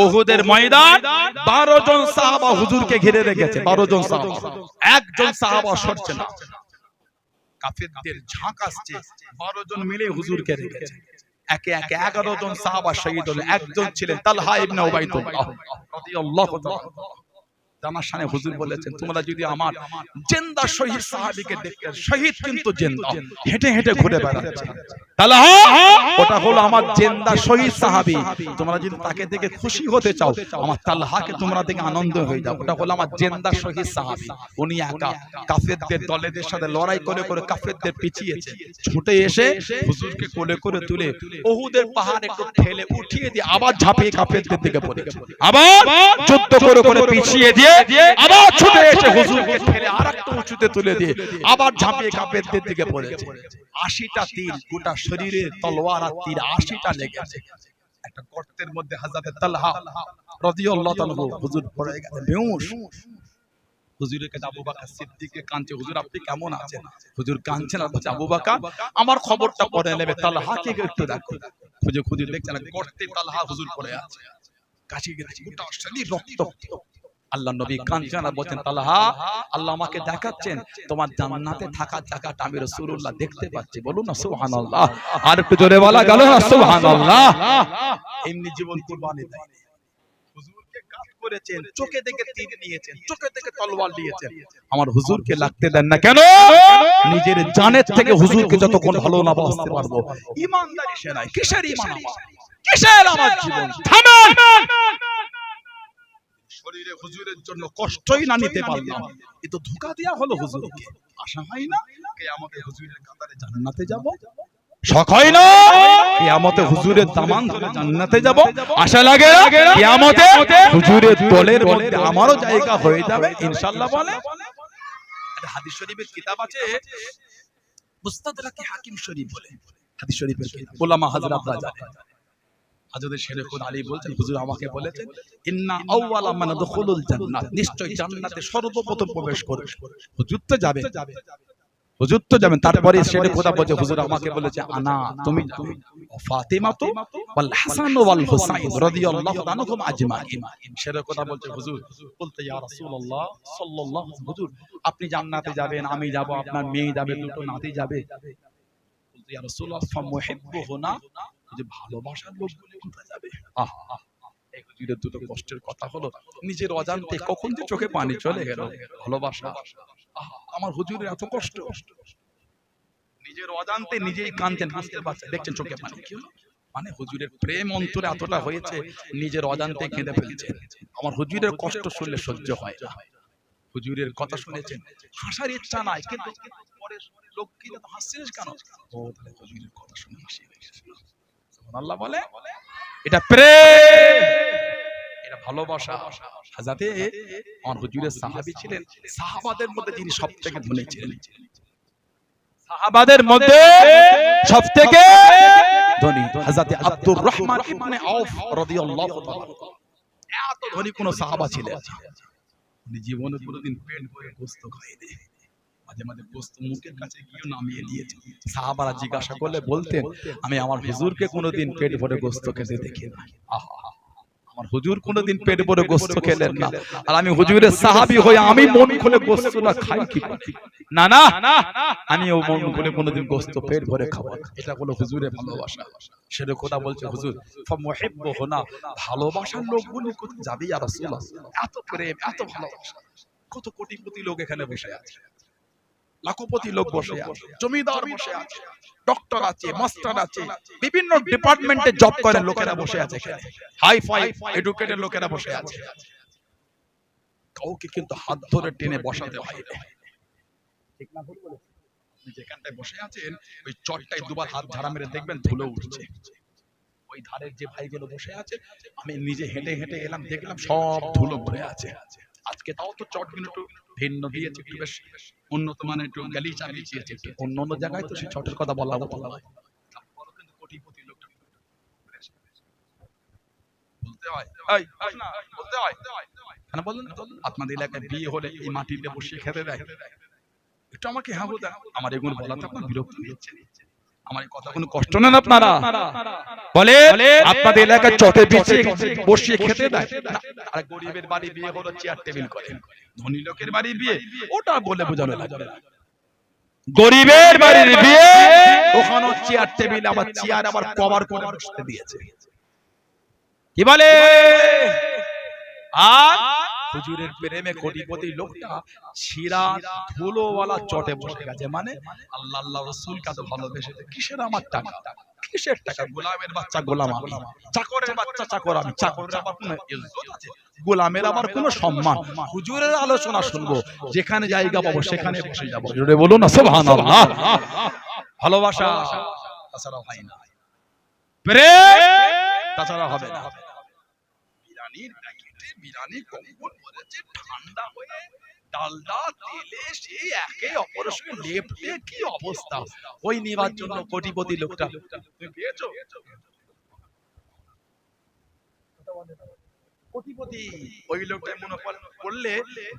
উহুদের ময়দান 12 জন সাহাবা হুজুরকে ঘিরে রেখেছে। 12 জন সাহাবা, একজন সাহাবা সরছে না। কাফেরদের ঝাঁক আসছে, 12 জন মিলে হুজুরকে রেখেছে। একে একে 11 জন সাহাবা শহীদ হলেন। একজন ছিলেন তালহা ইবনে উবাইদুল্লাহ রাদিয়াল্লাহু তাআলা। জানার শানে হুজুর বলেছেন, তোমরা যদি আমার জিন্দা শহীদ সাহাবীকে দেখতে, শহীদ কিন্তু জিন্দা, হেঁটে হেঁটে ঘুরে বেড়াচ্ছে। তালহা, ওটা হলো আমার জিন্দা শহীদ সাহাবী। তোমরা যদি তাকে দেখে খুশি হতে চাও, আমার তালহাকে তোমরা দেখে আনন্দ হয়ে যাও। ওটা হলো আমার জিন্দা শহীদ সাহাবী। উনি একা কাফেরদের দলেদের সাথে লড়াই করে করে কাফেরদের পিছিয়েছে, ছুটে এসে হুজুরকে কোলে করে তুলে উহুদের পাহাড় একটু ঠেলে উঠিয়ে দিয়ে আবার ঝাঁপিয়ে কাফেরদের দিকে পড়েছে। আবার যুদ্ধ করে করে পিছিয়ে দিয়ে আবার ছুটে এসে হুজুরকে ঠেলে আরেকটু উঁচুতে তুলে দিয়ে আবার ঝাঁপিয়ে কাফেরদের দিকে পড়েছে। 80টা তীর, গোটা শরীরে তলোয়ার আর তীর 80টা লেগেছে। একটা গর্তের মধ্যে হযরত তালহা রাদিয়াল্লাহু তাআলা হুজুর পড়ে গেলেন বেহুশ। হুজুরের কাছে আবু বকর সিদ্দিককে কাঁদছে, হুজুর আপনি কেমন আছেন? হুজুর কাঁদছেন আর বলছে, আবু বকর আমার খবরটা পড়ে নেবে, তালহাকে একটু দেখো। খুঁজে খুঁজে দেখছেন গর্তে তালহা হুজুর পড়ে আছে, কাশি গেছে, গোটা শরীর রক্তাক্ত। আল্লাহ নবী কাঁদছেন আর বলছেন, তালহা আল্লাহ আমাকে দেখাচ্ছেন তোমার জান্নাতে থাকার জায়গাটা আমি রাসূলুল্লাহ দেখতে পাচ্ছি। বলুন না সুবহানাল্লাহ। আর একটু জোরে বলা গেল না সুবহানাল্লাহ। এমনি জীবন কুরবানি দেয়নি, হুজুরকে কাজ করেছেন, চোখে দেখে তীর নিয়েছেন, চোখে দেখে তলোয়ার নিয়েছেন। আমার হুজুরকে লাগতে দেন না কেন? নিজের জানের থেকে হুজুরকে যতক্ষণ ভালো না বাসতে পারবো। ঈমানদারি সে নাই, কিসের ঈমান আমার, কিসের আমার জীবন? থামেন। শরীরে হুজুরের জন্য কষ্টই না নিতে পারলাম, এ তো ধোঁকা দেয়া হলো হুজুরকে। আশা হয় না কিয়ামতে হুজুরের কাতারে জান্নাতে যাব? শখ হয় না কিয়ামতে হুজুরের দামান ধরে জান্নাতে যাব? আশা লাগে না কিয়ামতে হুজুরের দলের মধ্যে আমারও জায়গা হয়ে যাবে ইনশাআল্লাহ? বলে একটা হাদিস শরীফের কিতাব আছে, মুস্তাদরাক হাকিম শরীফ বলে হাদিস শরীফের কিতাব, উলামা হযরতরা জানেন। হযরত শেরে খুদ আলী বলছেন, হুজুর আমাকে বলেছেন, ইন্না আউওয়ালা মান দুখুলুল জান্নাত, নিশ্চয় জান্নাতে সর্বপ্রথম প্রবেশ করবে হুজুর। তো যাবে, হুজুর তো যাবেন। তারপরে শেরে খোদা বলছে, হুজুর আমাকে বলেছে আনা, তুমি যাবে, ফাতিমা তো ওয়াল হাসান ওয়াল হুসাইন রাদিয়াল্লাহু আনহুম আজমাইন। শেরে খোদা বলছে, হুজুর বলতে ইয়া রাসূলুল্লাহ সাল্লাল্লাহু আলাইহি, হুজুর আপনি জান্নাতে যাবেন, আমি যাব, আপনার মেয়ে যাবে, দুটো নাতি যাবে। বলতে ইয়া রাসূলুল্লাহ ফামুহিব্বুহুনা, যে ভালোবাসার লোকগুলো কোথায় যাবে? আহা, এই হুজুরের দুটো কষ্টের কথা হলো, নিজের অজান্তে কখন যে চোখে পানি চলে গেল। ভালোবাসা, আমার হুজুরের এত কষ্ট, নিজের অজান্তে নিজেই কাঁদছেন, হাসতে পারছেন, দেখছেন চোখে পানি। কি হলো? মানে হুজুরের প্রেম অন্তরে এতটা হয়েছে, নিজের অজান্তে কেঁদে ফেলছেন। আমার হুজুরের কষ্ট শুনলে সহ্য হয় না। হুজুরের কথা শুনেছেন, হাসার ইচ্ছা নাই, কিন্তু পরে লোক কি হাসছিস কেন? ও তাহলে হুজুরের কথা শুনে হাসি পেয়েছে। সুবহানাল্লাহ বলে, এটা প্রেম, এটা ভালোবাসা। হযরতে আমার হুজুরের সাহাবী ছিলেন, সাহাবাদের মধ্যে যিনি সবথেকে ধনী ছিলেন, সাহাবাদের মধ্যে সবথেকে ধনী হযরতে আব্দুর রহমান ইবনে আউফ রাদিয়াল্লাহু তাআলা। এত ধনী কোন সাহাবা ছিলেন না, উনি জীবনে কোনোদিন পেট ভরে গোশত খায়নি। মাঝে মাঝে গোশত মুখের কাছে গিয়ে নামিয়ে দিয়েছে। সাহাবারা জিজ্ঞাসা করলে বলতেন, আমি আমার হুজুরকে কোনোদিন পেট ভরে গোশত খেতে দেখি না। আহা, আমার হুজুর কোনোদিন পেট ভরে গোশত খেলেন না, আর আমি হুজুরের সাহাবী হয়ে আমি মন খুলে গোশতটা খাই কি না? না, আমি ও মন খুলে কোনোদিন গোশত পেট ভরে খাবো না। এটা হলো হুজুরের ভালোবাসা। সেটা কথা বলছে হুজুর, ফামুহিব্বুহুনা, ভালোবাসার লোকগুলো কোথায় যাবে ইয়া রাসূলুল্লাহ? এত প্রেম, এত ভালোবাসা। কত কোটিপতি লোক এখানে বসে আছে, লাখপতি লোক বসে আছে, জমিদার বসে আছে, ডক্টর আছে, মাস্টার আছে, বিভিন্ন ডিপার্টমেন্টে জব করে লোকেরা বসে আছে এখানে, হাই ফাই এডুকেটেড লোকেরা বসে আছে। কাউকে কিন্তু হাত ধরে টেনে বসাতে হয় না, ঠিক না? ভুল বলেছি? আপনি যেখানটায় বসে আছেন ওই চটটায় দুবার হাত ঝাড়া মেরে দেখবেন ধুলো উঠছে। ওই ধারের যে ভাইগুলো বসে আছে, আমি নিজে হেঁটে হেঁটে এলাম, দেখলাম সব ধুলো ভরে আছে। আজকে তাও তো চটগুলো একটু ভিন্ন দিয়েছে, একটু বেশ উন্নত মানের, একটু গালিচা বিছিয়েছে। অন্য অন্য জায়গায় তো সেই চটের কথা বলা হতো না, তারপরও কিন্তু কোটিপতি লোকটা বলতে হয়, এই না বলতে হয় কেন বলেন? আপনাদের এলাকায় বিয়ে হলে এই মাটিতে বসিয়ে খেতে দেয়, একটু আমাকে হ্যাঁ বলতে, আমার এগুলো বলাতে আপনার বিরক্ত হচ্ছে? আমার এই কথা কোনো কষ্ট নেন আপনারা? বলে আপনাদের এলাকায় চটে বিছিয়ে বসিয়ে খেতে দেয় না, আর গরিবের বাড়ি বিয়ে হলো চেয়ার টেবিল করে, ধনী লোকের বাড়ি বিয়ে ওটা বলে বোঝানো লাগে। গরিবের বাড়ির বিয়ে ওখানে চেয়ার টেবিল, আবার চেয়ার আবার কভার করে বসতে দিয়েছে। কি বলে? আর হুজুরের প্রেমে কোটিপতি লোকটা ছিড়া ধুলোওয়ালা চটে বসে গেছে। মানে আল্লাহ আল্লাহ রাসূলকে এত ভালোবেসেছে, কিসের আমার টাকা, কিসের টাকা? গোলামের বাচ্চা গোলাম আমি, চাকরের বাচ্চা চাকর আমি, চাকরের আবার কোনো ইজ্জত আছে, গোলামের আবার কোনো সম্মান? হুজুরের আলোচনা শুনবো, যেখানে জায়গা পাবো সেখানে বসে যাবো। জোরে বলুন না সুবহানাল্লাহ। ভালোবাসা তাছাড়া হয় না, প্রেম তাছাড়া হবে না। বিরানির প্যাকেটে বিরানি কম্বল পড়েছে, ঠান্ডা হয়ে ডালডা তেলে সে একে অপরের সঙ্গে লেপটে কি অবস্থা। ওই নিবার জন্য কোটিপতি লোকটা, তুমি পেয়েছো? কোটিপতি ওই লোকটা মনে করলে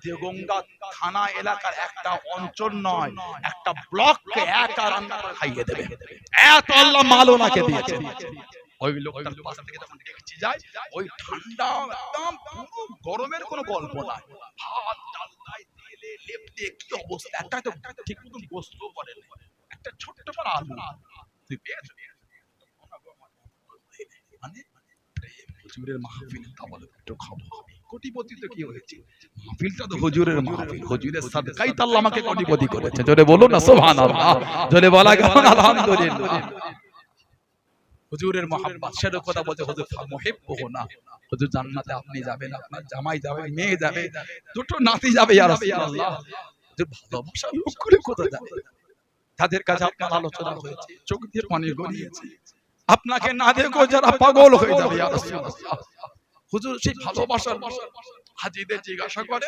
দেগঙ্গা থানা এলাকার একটা অঞ্চল নয়, একটা ব্লককে একা রান্না করে খাইয়ে দেবে, এত আল্লাহ মাল ওনাকে দিয়েছে। ওই লোকটার পাশ থেকে যখন দেখছি যায়, ওই ঠান্ডা একদম পুরো গরমের কোনো গল্প নাই, ভাত ডালটায় তেলে লেপটে কি অবস্থা, একটা তো ঠিক মতন বসতেও পারে না, একটা ছোট্ট পারা আলু। তুই পেয়েছো? মানে হুজুরের মাহফিল, তা বলে একটু খাবো। কোটিপতি তো কি হয়েছে, মাহফিলটা তো হুজুরের মাহফিল, হুজুরের সাদকাই তো আল্লাহ আমাকে কোটিপতি করেছে। জোরে বলো না সুবহানাল্লাহ। জোরে বলা গেল না আলহামদুলিল্লাহ। হুজুরের মহব্বত, সেটা কথা বলতে হুজুর মুহিব্বুহু না, হুজুর জান্নাতে আপনি যাবেন, আপনার জামাই যাবে, মেয়ে যাবে, দুটো নাতি যাবে ইয়া রাসূলুল্লাহ। হুজুর ভালোবাসা লোক করে কোথা যাবে? তাদের কাছে আপনার আলোচনা হয়েছে, চোখ দিয়ে পানি গড়িয়েছে, আপনাকে না দেখো যারা পাগল হয়ে যাবে ইয়া রাসূলুল্লাহ। হুজুর সেই ভালোবাসার হাজীদের জিজ্ঞাসা করে,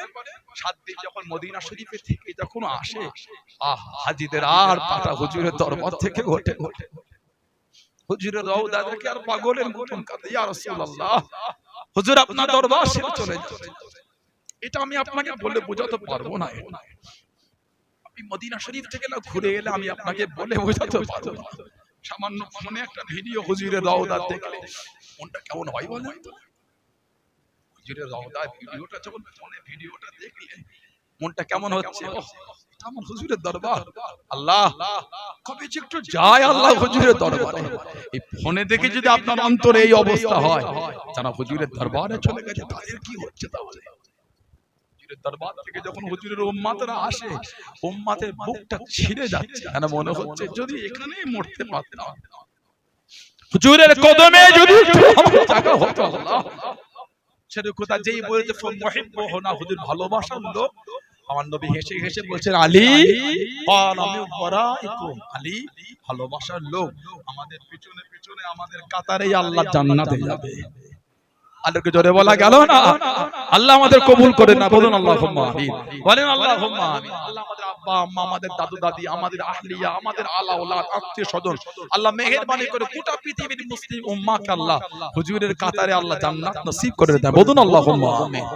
7 দিন যখন মদিনা শরীফে থেকে যখন আসে, হাজীদের আর পাটা হুজুরের দরবার থেকে ওঠে। হুজুরের রওজা দেখে আর পাগলের মতন কাঁদে, ইয়া রাসূলুল্লাহ হুজুর আপনার দরবার ছেড়ে চলে যাচ্ছে। এটা আমি আপনাকে বলে বোঝাতে পারবো না, আপনি মদিনা শরীফ থেকে না ঘুরে এলে আমি আপনাকে বলে বোঝাতে পারবো না। সামান্য ফোনে একটা ভিডিও হুজুরের রওজা দেখলে মনটা কেমন হয় বলেন তো? হুজুরের রওজা ভিডিওটা যখন ফোনে ভিডিওটা দেখলে মনটা কেমন হচ্ছে, এটা আমার হুজুরের দরবার, আল্লাহ কবে যে একটু যায় আল্লাহ হুজুরের দরবারে। এই ফোনে দেখে যদি আপনার অন্তরে এই অবস্থা হয়, যারা হুজুরের দরবারে চলে গেছে তাদের কি হচ্ছে তাহলে? হুজুরের দরবার থেকে যখন হুজুরের উম্মতরা আসে, উম্মতের বুকটা ছিঁড়ে যাচ্ছে, আর মনে হচ্ছে যদি এখানেই মরতে পারতাম, হুজুরের কদমে যদি জায়গা হতো আল্লাহ। সেটা কথা যেই বলেছে মুহিব্বুহু না, হুজুর ভালোবাসার লোক। আমার নবী হেসে হেসে বলছেন, আলী আমি ওয়ারাইকুম, আলী ভালোবাসার লোক, আমাদের পিছনে পিছনে আমাদের কাতারে আল্লাহ জান্নাতে যাবে। আল্লাহকে জোরে বলা গেল না? আল্লাহ আমাদের কবুল করেন না, বলুন আল্লাহুম্মা আমিন, বলেন আল্লাহুম্মা আমিন। আল্লাহ আমাদের আব্বা আম্মা, আমাদের দাদু দাদি, আমাদের আহলিয়া, আমাদের আলা ওলাদ আত্মীয় স্বজন, আল্লাহ মেহেরবানি করে গোটা পৃথিবীর মুসলিম উম্মাহকে আল্লাহ হুজুরের কাতারে আল্লাহ জান্নাত নসিব করে দেন, বলুন আল্লাহুম্মা আমিন।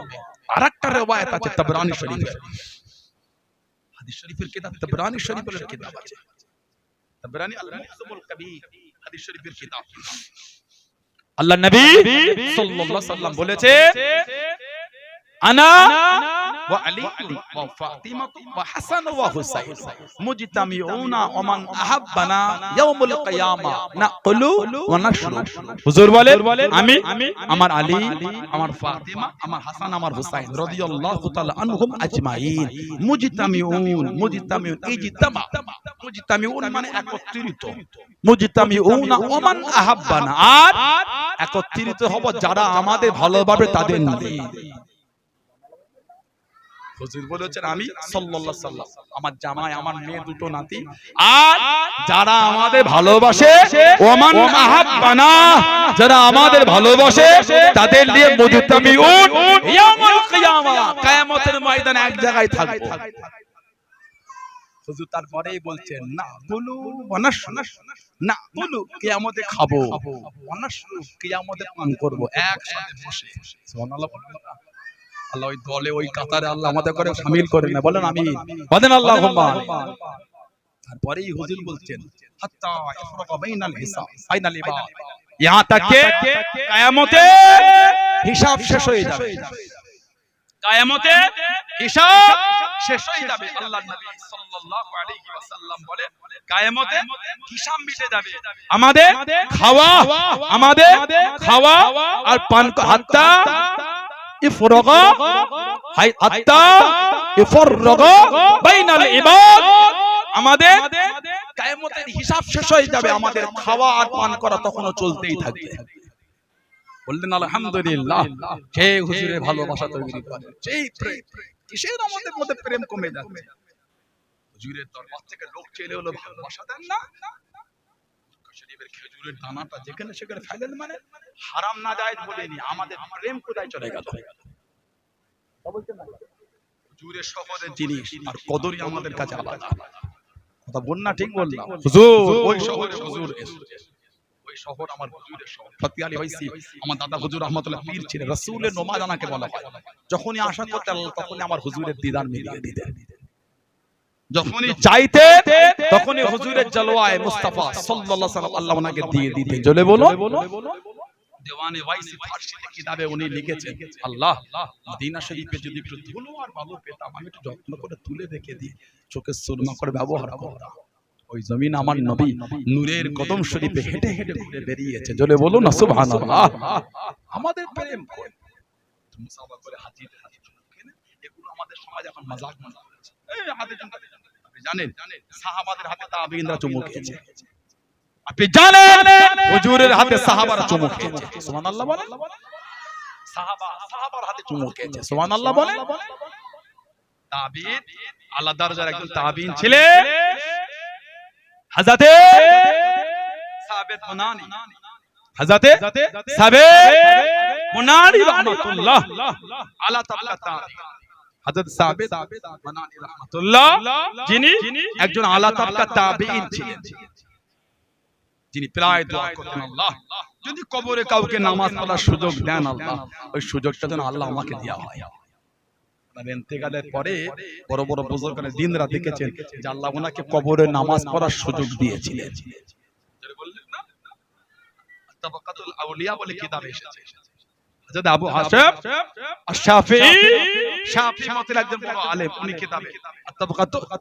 আরেকটা রওয়ায়াত আছে তাবরানী শরীফে, হাদিস শরীফের কিতাব তাবরানী শরীফের কিতাব আছে, তাবরানী আল-মু'জামুল কবীর হাদিস শরীফের কিতাব। আল্লাহ নবী সাল্লাল্লাহু আলাইহি সাল্লাম বলেছে, আনা ওয়া আলী ওয়া ফাতিমা ওয়া হাসান ওয়া হুসাইন মুজতামিউনা ওয়া মান আহাব্বানা ইয়াউমুল কিয়ামা নাকুলু ওয়া নাশরু। হুজুর বলেন, আমি, আমার আলী, আমার ফাতিমা, আমার হাসান, আমার হুসাইন রাদিয়াল্লাহু তাআলা আনহুম আজমাইন। মুজতামিউন, মুজতামিউন ইজতামা, মুজতামিউন মানে একত্রিত, মুজতামিউনা ওয়া মান আহাব্বানা, আর একত্রিত হব যারা আমাদের ভালোবাসে তাদের নিয়ে। হুজুর বলেছেন, আমি সাল্লাল্লাহু আলাইহি সাল্লাম, আমার জামাই, আমার মেয়ে, দুটো নাতি, আর যারা আমাদের ভালোবাসে, ওমান আহাব্বানা, যারা আমাদের ভালোবাসে তাদের নিয়ে মুজতামিউন ইয়াউমুল কিয়ামা, কিয়ামতের ময়দানে এক জায়গায় থাকবো। হুজুর তারপরেই বলছেন, না কুলু ওয়া নাশরু, না কুলু কিয়ামতে খাবো, ওয়া নাশরু কিয়ামতে পান করব একসাথে বসে। সুবহানাল্লাহ। আল্লাহ ওই দলে ওই কাতারে আল্লাহ আমাদের করে শামিল করে না, বলেন আমিন, বলেন আল্লাহুম্মা আমিন। তারপরেই হুজুর বলছেন হাত্তা ইফরাকা বাইনাল হিসাব বাইনাল ইবাদ, ইহা তাকে কিয়ামতে হিসাব শেষ হয়ে যাবে, কিয়ামতে হিসাব শেষ হয়ে যাবে। আল্লাহর নবী সাল্লাল্লাহু আলাইহি ওয়াসাল্লাম বলে কিয়ামতে হিসাব মিটে যাবে, আমাদের খাওয়া আর পান হাত্তা ইফরাকা হাত্তা ইফরাকা বাইনাল ইবাদ, আমাদের কিয়ামতের হিসাব শেষ হয়ে যাবে, আমাদের খাওয়া আর পান করা তখনও চলতেই থাকবে। বললেন আলহামদুলিল্লাহ। হে হুজুরের ভালোবাসা তৈরি করে, সেই প্রেম, কিসের আমাদের মধ্যে প্রেম কমে যাচ্ছে? হুজুরের দরবার থেকে লোক চলে এলো, ভালোবাসা দেন না, শরীফের খেজুরের দানাটা যেখানে সেখানে ফেলেন, মানে হারাম না জায়েজ বলেনি, আমাদের প্রেম কোথায় চলে গেল? হুজুরের শহরের জিনিস আর কদরই আমাদের কাছে আলাদা। কথা বল না, ঠিক বললাম? হুজুর ওই শহরে হুজুর এসেছে, ওই শহর আমার হুজুরের শহর। ফতিয়ালি হইছি আমার দাদা হুজুর রহমাতুল্লাহ পীর ছিলেন, রাসূলের নমাজ আনাকে বলা হয়। যখনই আশা করতে আল্লাহ তখনই আমার হুজুরের দিদার মিলিয়ে দিতেন, যখনই চাইতে তখনই হুজুরের জলওয়ায়ে মুস্তাফা সাল্লাল্লাহু আলাইহি ওয়াসাল্লাম আল্লাহ ওনাকে দিয়ে দিতেন। জলে বলো। দেওয়ানে ওয়াইসি ফারসিতে কিতাবে উনি লিখেছেন, আল্লাহ মদিনা শরীফে যদি একটু ধুলো আর বালু পেতাম, আমি একটু যত্ন করে তুলে রেখে দিই, চোখে সুরমা করে ব্যবহার করতাম, ওই জমিন আমার নবী নূরের কদম শরীফে হেঁটে হেঁটে ঘুরে বেরিয়েছে। জলে বলো না সুবহানাল্লাহ। আমাদের প্রেম কই মুসাফা করে হাজির এগুলো আমাদের সমাজ এখন মজাক মনে হচ্ছে। এই হাদিস আপনি জানেন সাহাবাদের হাতে তাবেঈনরা চুমু খেয়েছে, আপনি জানেন হুজুরের হাতে সাহাবারা চুমু খেয়েছে, সুবহানাল্লাহ বলেন। সাহাবার হাতে চুমু খেয়েছে, সুবহানাল্লাহ বলেন। তাবেঈন আল্লাহ দরজার একজন তাবেঈন ছিলেন হযরতে সাবিত বুনানি, হযরতে সাবিত বুনানি রাহমাতুল্লাহ আলা তাআলা তাবেঈন, হযরত সাবিত বুনানি রাহমাতুল্লাহ যিনি একজন আলা তাআলা তাবেঈন ছিলেন, যিনি প্রায় দোয়া করতেন, আল্লাহ যদি কবরে কাউকে নামাজ পড়ার সুযোগ দেন আল্লাহ, ওই সুযোগটা যেন আল্লাহ আমাকে দেয়া হয়। ইন্তেকালের পরে বড় বড় বুজুর্গরা দিন রাত দেখেছেন যে আল্লাহ ওনাকে কবরে নামাজ পড়ার সুযোগ দিয়েছিলেন। বললেন না তাবাকাতুল আউলিয়া বলে কিতাবে এসেছে, হযরত আবু হাসিম আশ-শাফিঈ শাফিঈ একজন বড় আলেম, উনি কিতাবে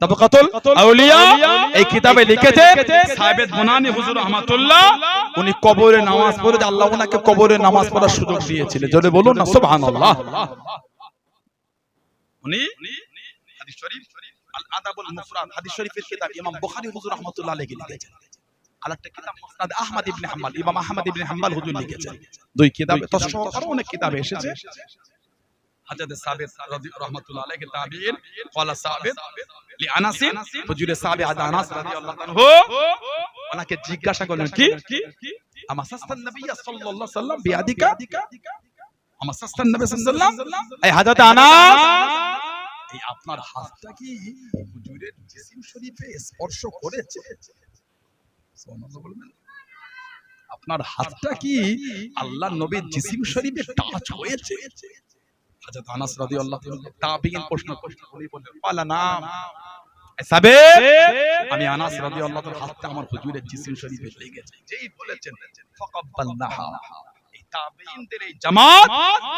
তাবাকাতুল আউলিয়া এই কিতাবে লিখেছেন সাবিত বুনানি হুজুর রহমাতুল্লাহ উনি কবরে নামাজ পড়ে আল্লাহ ওনাকে কবরে নামাজ পড়ার সুযোগ দিয়েছিলেন। জোরে বলুন না সুবহানাল্লাহ। উনি হাদিস শরীফ আল আদাবুল মুফরাদ হাদিস শরীফের কিতাব ইমাম বুখারী হুজুর রাহমাতুল্লাহ আলাইহি লিখেছেন, আরেকটা কিতাব মুসনাদ আহমদ ইবনে হাম্বল ইমাম আহমদ ইবনে হাম্বল হুজুর লিখেছেন। দুই কিতাবে তসহকার অনেক কিতাবে এসেছে। হযরত সাবিত রাহমাতুল্লাহ আলাইহি তাবেঈন ক্বালা সাবিত লি আনাস হুজুরে সাবিত আনাস রাদিয়াল্লাহু আনহু ওনাকে জিজ্ঞাসা করলেন, কি আমাসাস্তান নবী সাল্লাল্লাহু আলাইহি ওয়াসাল্লাম বিয়াদিকা, আমাসাস্তান নবী সাল্লাল্লাহু আলাইহি ওয়াসাল্লাম এই হযরত আনাস এই আপনার হাতটা কি হুজুরের জিসিম শরীফে স্পর্শ করেছে? সুবহানাল্লাহ বলবেন। আপনার হাতটা কি আল্লাহর নবীর জিসিম শরীফে টাচ হয়েছে? হযরত আনাস রাদিয়াল্লাহু আনহু তাবেঈন প্রশ্ন করলেন, উনি বললেন পালা নাম সাবিত, আমি আনাস রাদিয়াল্লাহু আনহু হাতটা আমার হুজুরের জিসিম শরীফে লেগেছে। যেই বলেছেন ফাকাব্বালনাহা, এই তাবেঈনদের এই জামাত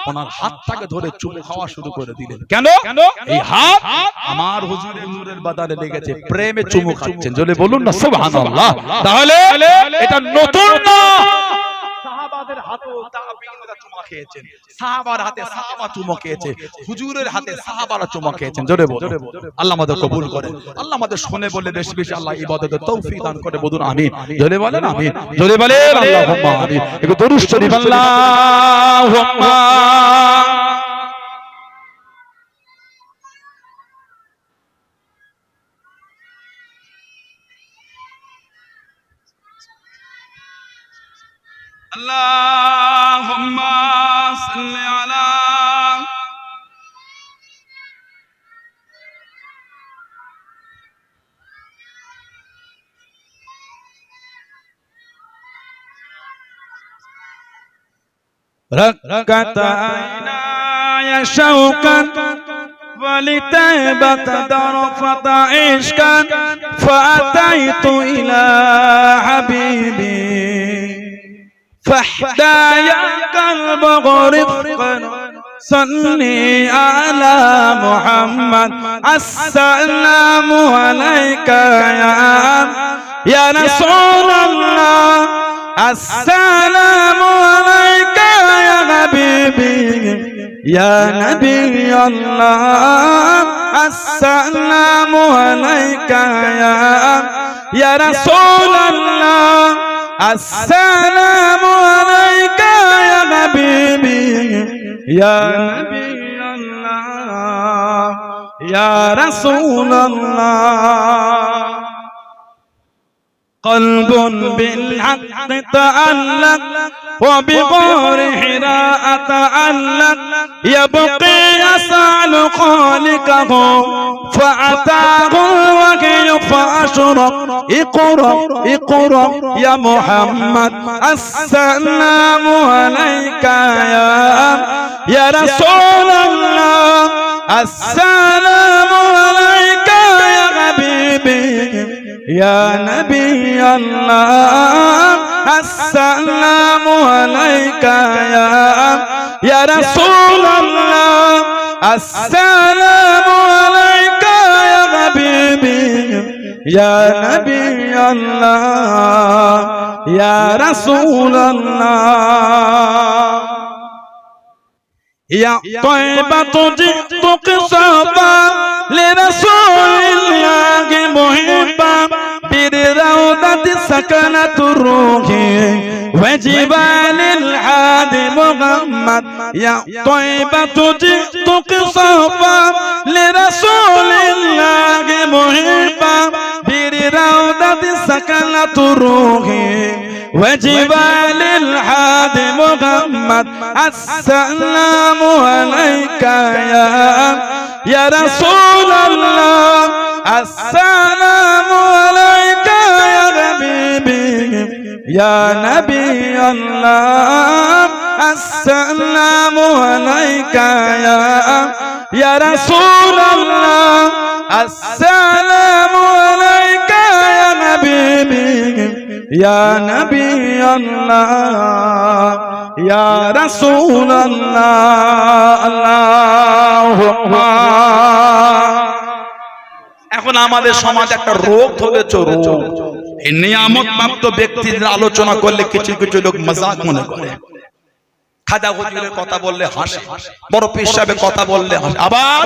ওনার হাতটাকে ধরে চুমু খাওয়া শুরু করে দিলেন। কেন? এই হাত আমার হুজুরের নূরের বাদানে লেগেছে, প্রেমে চুমু খাচ্ছেন। জোরে বলুন না সুবহানাল্লাহ। তাহলে এটা নতুন না, সাহাবাদের হাতেও তাবেঈনরা চুমু খেয়েছেন, সাহাবার হাতে সাহাবা চুমু খেয়েছে, হুজুরের হাতে সাহাবারা চুমু খেয়েছেন। জোরে বলুন। আল্লাহ আমাদের কবুল করেন, আল্লাহ আমাদের শুনে বলে বেশি বেশি আল্লাহ ইবাদতের তৌফিক দান করে। বলুন আমিন। জোরে বলেন আমিন, জোরে বলেন আল্লাহুম্মা আমিন। একটু দরুদ শরীফ আল্লাহুম্মা اللهم صل على ركعت عيناي شوقا ولتهبت درفة عشقا فأتيت إلى حبيبي فاحتاج القلب رفقا صلي على محمد السلام عليك يا رسول الله السلام عليك يا حبيبي يا نبي الله السلام عليك يا رسول الله السلام عليك يا حبيبي يا نبي الله يا رسول الله قلب بالحق تعلق وبغار حراء تعلق يبقي يسأل خالقه فأتاه الوحي فأشرق اقرأ اقرأ يا محمد السلام عليك يا رسول الله السلام عليك يا حبيبي يا نبي الله السلام عليك يا رسول الله السلام عليك يا حبيبي يا نبي الله يا رسول الله يا طيبة جئتك صبا لرسول الله محبا بالروضة سكنة الروح وجبال الحاد محمد يا طيبة جئتك صبا لرسول الله محبا بالروضة سكنة الروح وجبال الحاد محمد السلام عليك يا رسول الله السلام عليك يا حبيبي يا نبي الله السلام عليك يا رسول الله السلام عليك يا حبيبي يا نبي الله يا رسول الله اللهم এখন আমাদের সমাজ একটা রোগ ধরেছে রোগ এই নিয়ামত প্রাপ্ত ব্যক্তিদের আলোচনা করলে কিছু কিছু লোক মজাক মনে করে খাজা হুজুরের কথা বললে হাসে বড় পীর সাহেবের কথা বললে হাসে আবার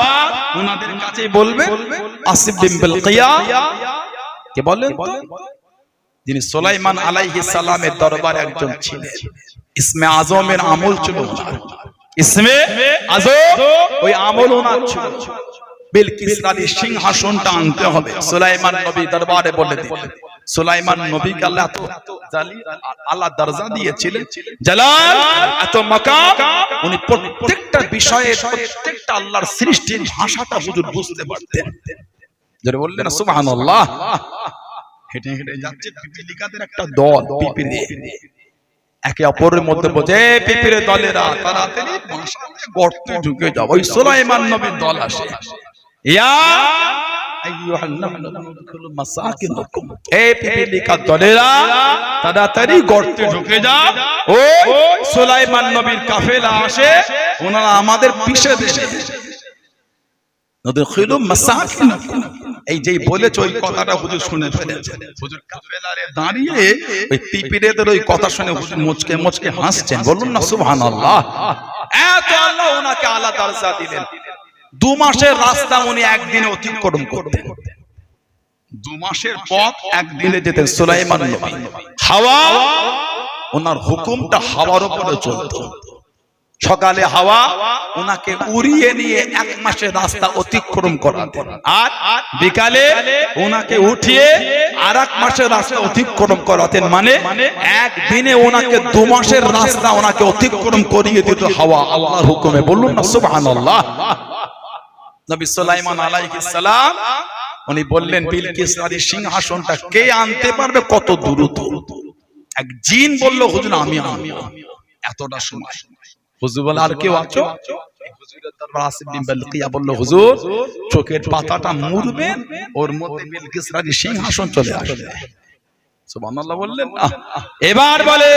ওনাদের কাছেই বলবে আসিফ বিন বিলকিয়া কে বলেন যিনি সুলাইমান আলাইহিস সালামের দরবারে একজন ছিলেন ইসমে আজমের আমল ছিল ইসমে আজম ওই আমল ওনার ছিল বিলকিস রানী সিংহাসনটা আনতে হবে সুলাইমান নবী দরবারে বলে দিলেন সুলাইমান নবীকে আল্লাহ আল্লাহ দরজা দিয়েছিলেন জালাল এত মাকাম উনি প্রত্যেকটা বিষয়ে প্রত্যেকটা আল্লাহর সৃষ্টির ভাষাটা হুজুর বুঝতে পারতেন যারা বললেন সুবহানাল্লাহ হেঁটে হেঁটে যাচ্ছে পিপিলিকাদের একটা দল পিপিলি একে অপরের মধ্যে বোঝে পিপিরে দলেরা তাড়াতাড়ি গর্তে ঢুকে যাও ওই সুলাইমান নবীর দল আসে ইয়া আইয়ুহান নাহলু উদখুলু মাসাকিনাকুম এই পিপিলিকা দলেরা তাড়াতাড়ি গর্তে ঢুকে যাও ওই সুলাইমান নবীর কাফেলা আসে ওনারা আমাদের পিছে দেশে উদখুলু মাসাকিনাকুম এই যেই বলেছ ওই কথাটা হুজুর শুনে ফেলেছেন হুজুর কাফেলারে দাঁড়িয়ে ওই পিপিরেদের ওই কথা শুনে হুজুর মুচকে মুচকে হাসছেন বলুন না সুবহানাল্লাহ এত আল্লাহ ওনাকে আলা দরজা দিলেন 2 মাসের রাস্তা উনি একদিনে অতিক্রম করতেন 2 মাসের পথ একদিনে যেতেন সুলাইমান নবী হাওয়া ওনার হুকুমটা হাওয়ার উপরে চলতো সকালে হাওয়া ওনাকে উড়িয়ে নিয়ে 1 মাসের রাস্তা অতিক্রম করাতেন আর বিকালে ওনাকে উঠিয়ে আরেক মাসের রাস্তা অতিক্রম করাতেন মানে একদিনে ওনাকে 2 মাসের রাস্তা ওনাকে অতিক্রম করিয়ে দিত হাওয়া আল্লাহর হুকুমে বলুন না সুবহানাল্লাহ নবী সুলাইমান আলাইহিস সালাম উনি বললেন বিলকিস রানীর সিংহাসনটা কে আনতে পারবে কত দ্রুত এক জিন বলল হুজুর আমি এতটা সময় হুজুর বলে আর কেউ আছো হুজুরের আসিফ বিন বালকিয়া বলল হুজুর চোখের পাতাটা মুড়বেন ওর মধ্যে বিলকিস রানী সিংহাসন চলে আসবে সুবহানাল্লাহ বললেন না। এবার বলে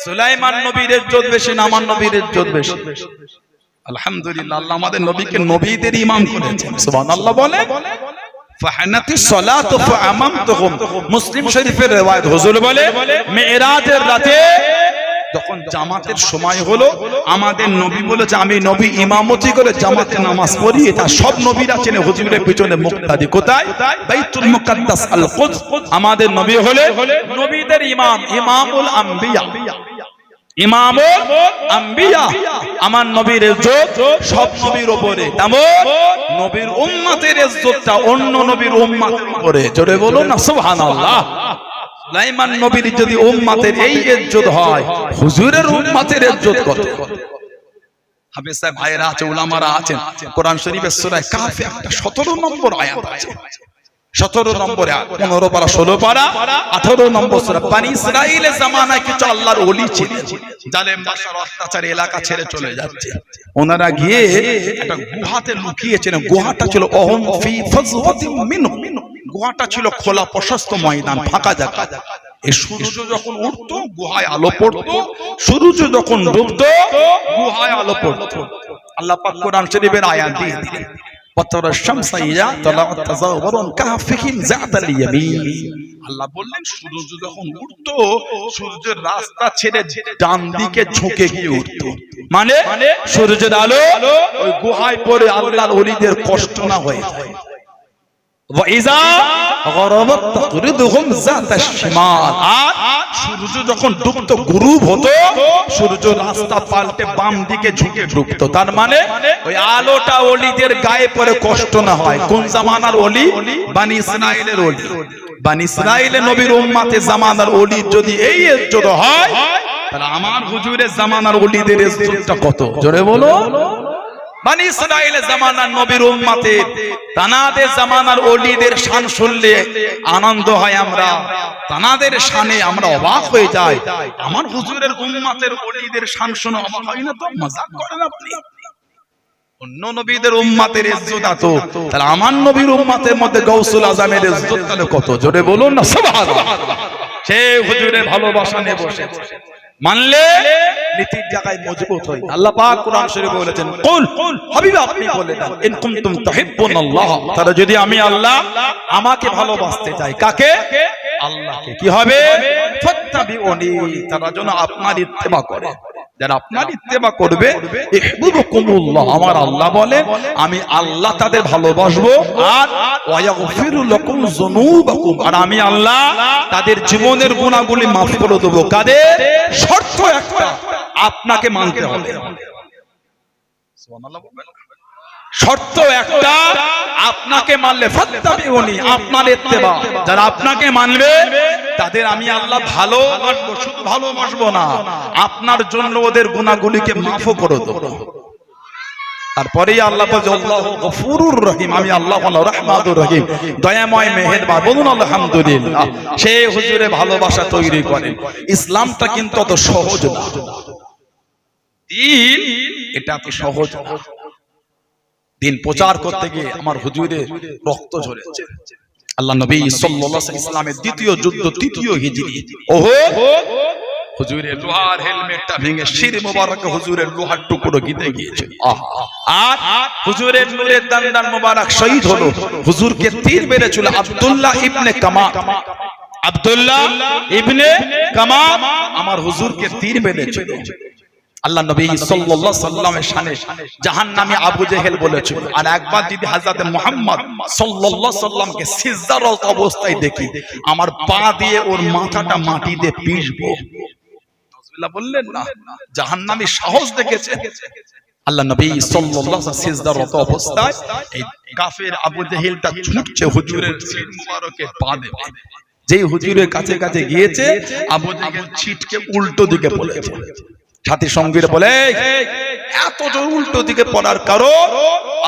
সুলাইমান নবীর ইজ্জত বেশি না আমার নবীর ইজ্জত বেশি? আলহামদুলিল্লাহ আল্লাহ আমাদের নবীকে নবীদের ইমাম করেছেন সুবহানাল্লাহ বলে ফাহানাতিস সালাতু ফাআমামতুহুম মুসলিম শরীফের riwayat হুজুর বলে মিরাজের রাতে যখন জামাতের সময় হলো আমাদের নবী বলেছে আমি নবী ইমামতি করে জামাতে নামাজ পড়ি এটা সব নবীরা চেনে হুজুরের পিছনে মুক্তাদি কোথায় বাইতুল মুকাদ্দাস আল কুদস আমাদের নবী হলে নবীদের ইমাম ইমামুল আম্বিয়া ইমামুল আম্বিয়া আমার নবীর ইজ্জত সব নবীর উপরে তেমন নবীর উম্মতের ইজ্জতটা অন্য নবীর উম্মতের উপরে জোরে বলুন না সুবহানাল্লাহ। সুলাইমান নবীর যদি উম্মতের এই ইজ্জত হয় হুজুরের উম্মতের ইজ্জত কত? হাফেজ সাহেব ভাইরা আছে উলামারা আছেন কোরআন শরীফের সূরা কাফে একটা 17 নম্বর আয়াত আছে 17 নম্বর আয়াত 15 পারা 16 পারা 18 নম্বর সূরা বনি ইসরাইলের জামানায় কিছু আল্লাহর ওলি ছিলেন জালেম বাদশার অত্যাচারে এলাকা ছেড়ে চলে যাচ্ছে ওনারা গিয়ে একটা গুহাতে লুকিয়েছিলেন গুহাটা ছিল অহম ফি ফাজওয়াতিন মিনহু গুহাটা ছিল খোলা প্রশস্ত ময়দান ফাঁকা জায়গা এই সূর্য যখন উঠতো গুহায় আলো পড়তো সূর্য যখন ডুবতো গুহায় আলো পড়তো আল্লাহ পাক কোরআন শরীফের আয়াত দিয়ে দিলেন পতর শামসা ইয়া তালাত তাজাওয়ারুন কাফিহিম যাতাল ইয়ামিন আল্লাহ বললেন সূর্য যখন উঠতো সূর্যের রাস্তা ছেড়ে ডান দিকে ঝুঁকে গিয়ে উঠতো মানে সূর্যের আলো ওই গুহায় পড়ে আল্লাহর ওলিদের কষ্ট না হয়ে যায় ওয়াইজা গরাবাত তাকরিদুহুম যাতাশ শিমাল আর সূর্য যখন ডুবতো গুরুব হতো সূর্য রাস্তা পাল্টে বাম দিকে ঝুঁকে ডুবতো তার মানে ওই আলোটা ওলিদের গায়ে পড়ে কষ্ট না হয় কোন জামানার ওলি বনি ইসরাইলের ওলি বনি ইসরাইলের নবীর উম্মতে জামানার ওলি যদি এই ইজ্জত হয় তাহলে আমার হুজুরের জামানার ওলিদের ইজ্জতটা কত জোরে বলো বনি ইসরাইলের জামানার নবীর উম্মতের তানাদের জামানার ওলিদের শান শুনলে আনন্দ হয় আমরা তানাদের শানে আমরা অবাক হয়ে যাই আমার হুজুরের উম্মতের ওলিদের শান শুনে অবাক হয় না তো মজাক করেন আপনি অন্য নবীদের উম্মতের ইজ্জত এত তাহলে আমার নবীর উম্মতের মধ্যে গাউসুল আজমের ইজ্জত তাহলে কত জোরে বলুন না সুবহানাল্লাহ সে হুজুরের ভালোবাসা নিয়ে বসেছে মানলে নীতির জায়গায় মজবুত হয় আল্লাহ পাক কোরআন শরীফে বলেছেন কুল হাবিব আপনি বলে দেন ইন কুনতুম তুহিব্বুনাল্লাহ তারা যদি আমি আল্লাহ আমাকে ভালোবাসতে চাই কাকে আল্লাহকে কি হবে ফাত্তাবিউনি তারা যেন আপনার ইত্তেবা করে যারা আপনার ইত্তেবা করবে ইহবিবুকুমুল্লাহ আমার আল্লাহ বলে আমি আল্লাহ তাদের ভালোবাসবো আর ওয়ায়াগফিরু লাকুম যুনুবাকুম আর আমি আল্লাহ তাদের জীবনের গুনাহগুলি maaf করে দেব কাদের শর্ত একটা আপনাকে মানতে হবে সুবহানাল্লাহ বলবেন শর্ত একটা আপনাকে মানলে ফাত্তাবিউনি আপনার ইত্তেবা যারা আপনাকে মানবে তাদের আমি আল্লাহ ভালোবাসবো শুধু ভালোবাসবো না আপনার জন্য ওদের গুনাহগুলিকে maaf করে দেব তারপরেই আল্লাহ বলে আল্লাহু গফুরুর রহিম আমি আল্লাহ আল্লাহ রহমাতুর রহিম দয়াময় মেহেরবান বলুন আলহামদুলিল্লাহ সেই হুজুরে ভালোবাসা তৈরি করেন ইসলামটা কিন্তু অত সহজ না দিন এটা তো সহজ না দিন প্রচার করতে গিয়ে আমার হুজুরের রক্ত ঝরেছে আল্লাহ নবী সাল্লাল্লাহু আলাইহি ইসলামের দ্বিতীয় যুদ্ধ তৃতীয় হিজরি ওহদ হুজুরের লোহার হেলমেটটা ভেঙে শির মোবারকে হুজুরের লোহার টুকরো গিতে গিয়েছে আর হুজুরের নূরের দান্দান মোবারক শহীদ হলো হুজুরকে তীর মেরেছিল আব্দুল্লাহ ইবনে কামাম আব্দুল্লাহ ইবনে কামাম আমার হুজুরকে তীর মেরেছিল আল্লাহ নবী সাল্লাল্লাহু আলাইহি সাল্লামের শানে জাহান্নামী আবু জেহেল বলেছিল আর একবার যদি হযরত মুহাম্মদ সাল্লাল্লাহু আলাইহি সাল্লামকে সিজদারত অবস্থায় দেখি আমার পা দিয়ে ওর মাথাটা মাটিতে পিষবো রাসূলুল্লাহ বললেন না জাহান্নামী সাহস দেখেছে আল্লাহ নবী সাল্লাল্লাহু আলাইহি ওয়াসাল্লাম সিজদারত অবস্থায় এই কাফের আবু জেহেলটা ছুটছে হুজুরের সির মুবারকে পা দেবে যেই হুজুরের কাছে কাছে গিয়েছে আবু জেহেল ছিটকে উল্টো দিকে পড়েছে সাথী সঙ্গীরা বলে এত জোর উল্টো দিকে পড়ার কারণ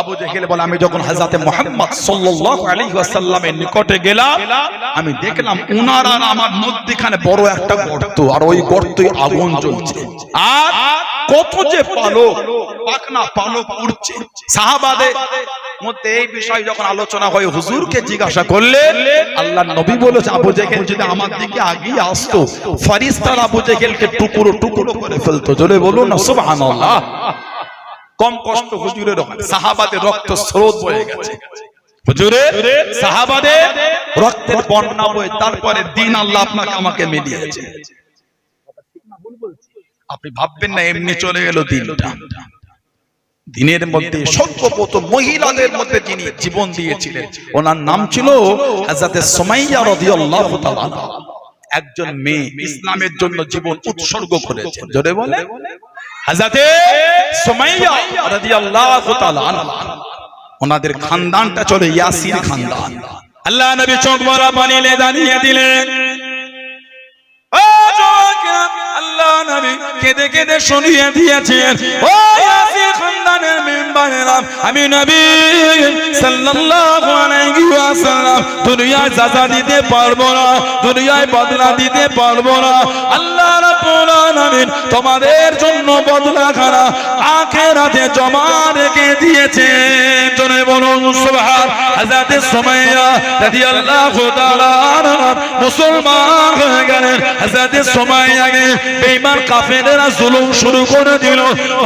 আবু জেহেল বলে আমি যখন হযরত মুহাম্মদ সাল্লাল্লাহু আলাইহি ওয়াসাল্লামের নিকটে গেলাম আমি দেখলাম উনার আর আমার মধ্যখানে বড় একটা গর্ত আর ওই গর্তে আগুন জ্বলছে আর কত যে পালক পাখনা পালক উড়ছে। সাহাবাদের মধ্যে এই বিষয় যখন আলোচনা হয় হুজুরকে জিজ্ঞাসা করলে আল্লাহর নবী বলেছে আবু জেহেল যদি আমার দিকে আগিয়ে আসতো ফেরেশতারা আবু জেহেলকে টুকরো টুকরো করে ফেলতো। জোরে বলুন না সুবহানাল্লাহ। কম কষ্ট হুজুরের হয়, সাহাবাদের রক্ত স্রোত বয়ে গেছে। হুজুরের সাহাবাদের রক্তের বন্যা বয়ে তারপরে দিন আল্লাহ আপনাকে আমাকে মিলিয়েছে। আপনি ভাববেন না এমনি চলে গেল দিনটা। দিনের মধ্যে সর্বপ্রথম মহিলাদের মধ্যে যিনি জীবন দিয়েছিলেন ওনার নাম ছিল হযরত সুমাইয়া রাদিয়াল্লাহু তাআলা। একজন মেয়ে ইসলামের জন্য জীবন উৎসর্গ করেছেন। জোরে বলে হযরত সুমাইয়া রাদিয়াল্লাহু তাআলা। ওনাদের খানদানটা চলে ইয়াসির খানদান। আল্লাহ নবী চোখ ভরা পানি দাঁড়িয়ে দিলেন। আল্লাহ নবী কেঁদে কেঁদে শুনিয়ে দিয়েছেন ও ইয়াসির খানদানের মেম্বারেরা, আমি নবী সাল্লাল্লাহু আলাইহি ওয়াসাল্লাম দুনিয়ায় সাজা দিতে পারবো না, দুনিয়ায় বদলা দিতে পারবো না। আল্লাহ রাব্বুল আলামিন তোমাদের জন্য বদলাখানা আখিরাতে জমা রেখে দিয়েছেন। জোরে বলুন সুবহান। হযরত সুমাইয়া রাদিয়াল্লাহু তাআলা মুসলমান হয়ে গেলেন। হযরত সুমাইয়াকে বেঈমান কাফেররা জুলুম শুরু করে দিল।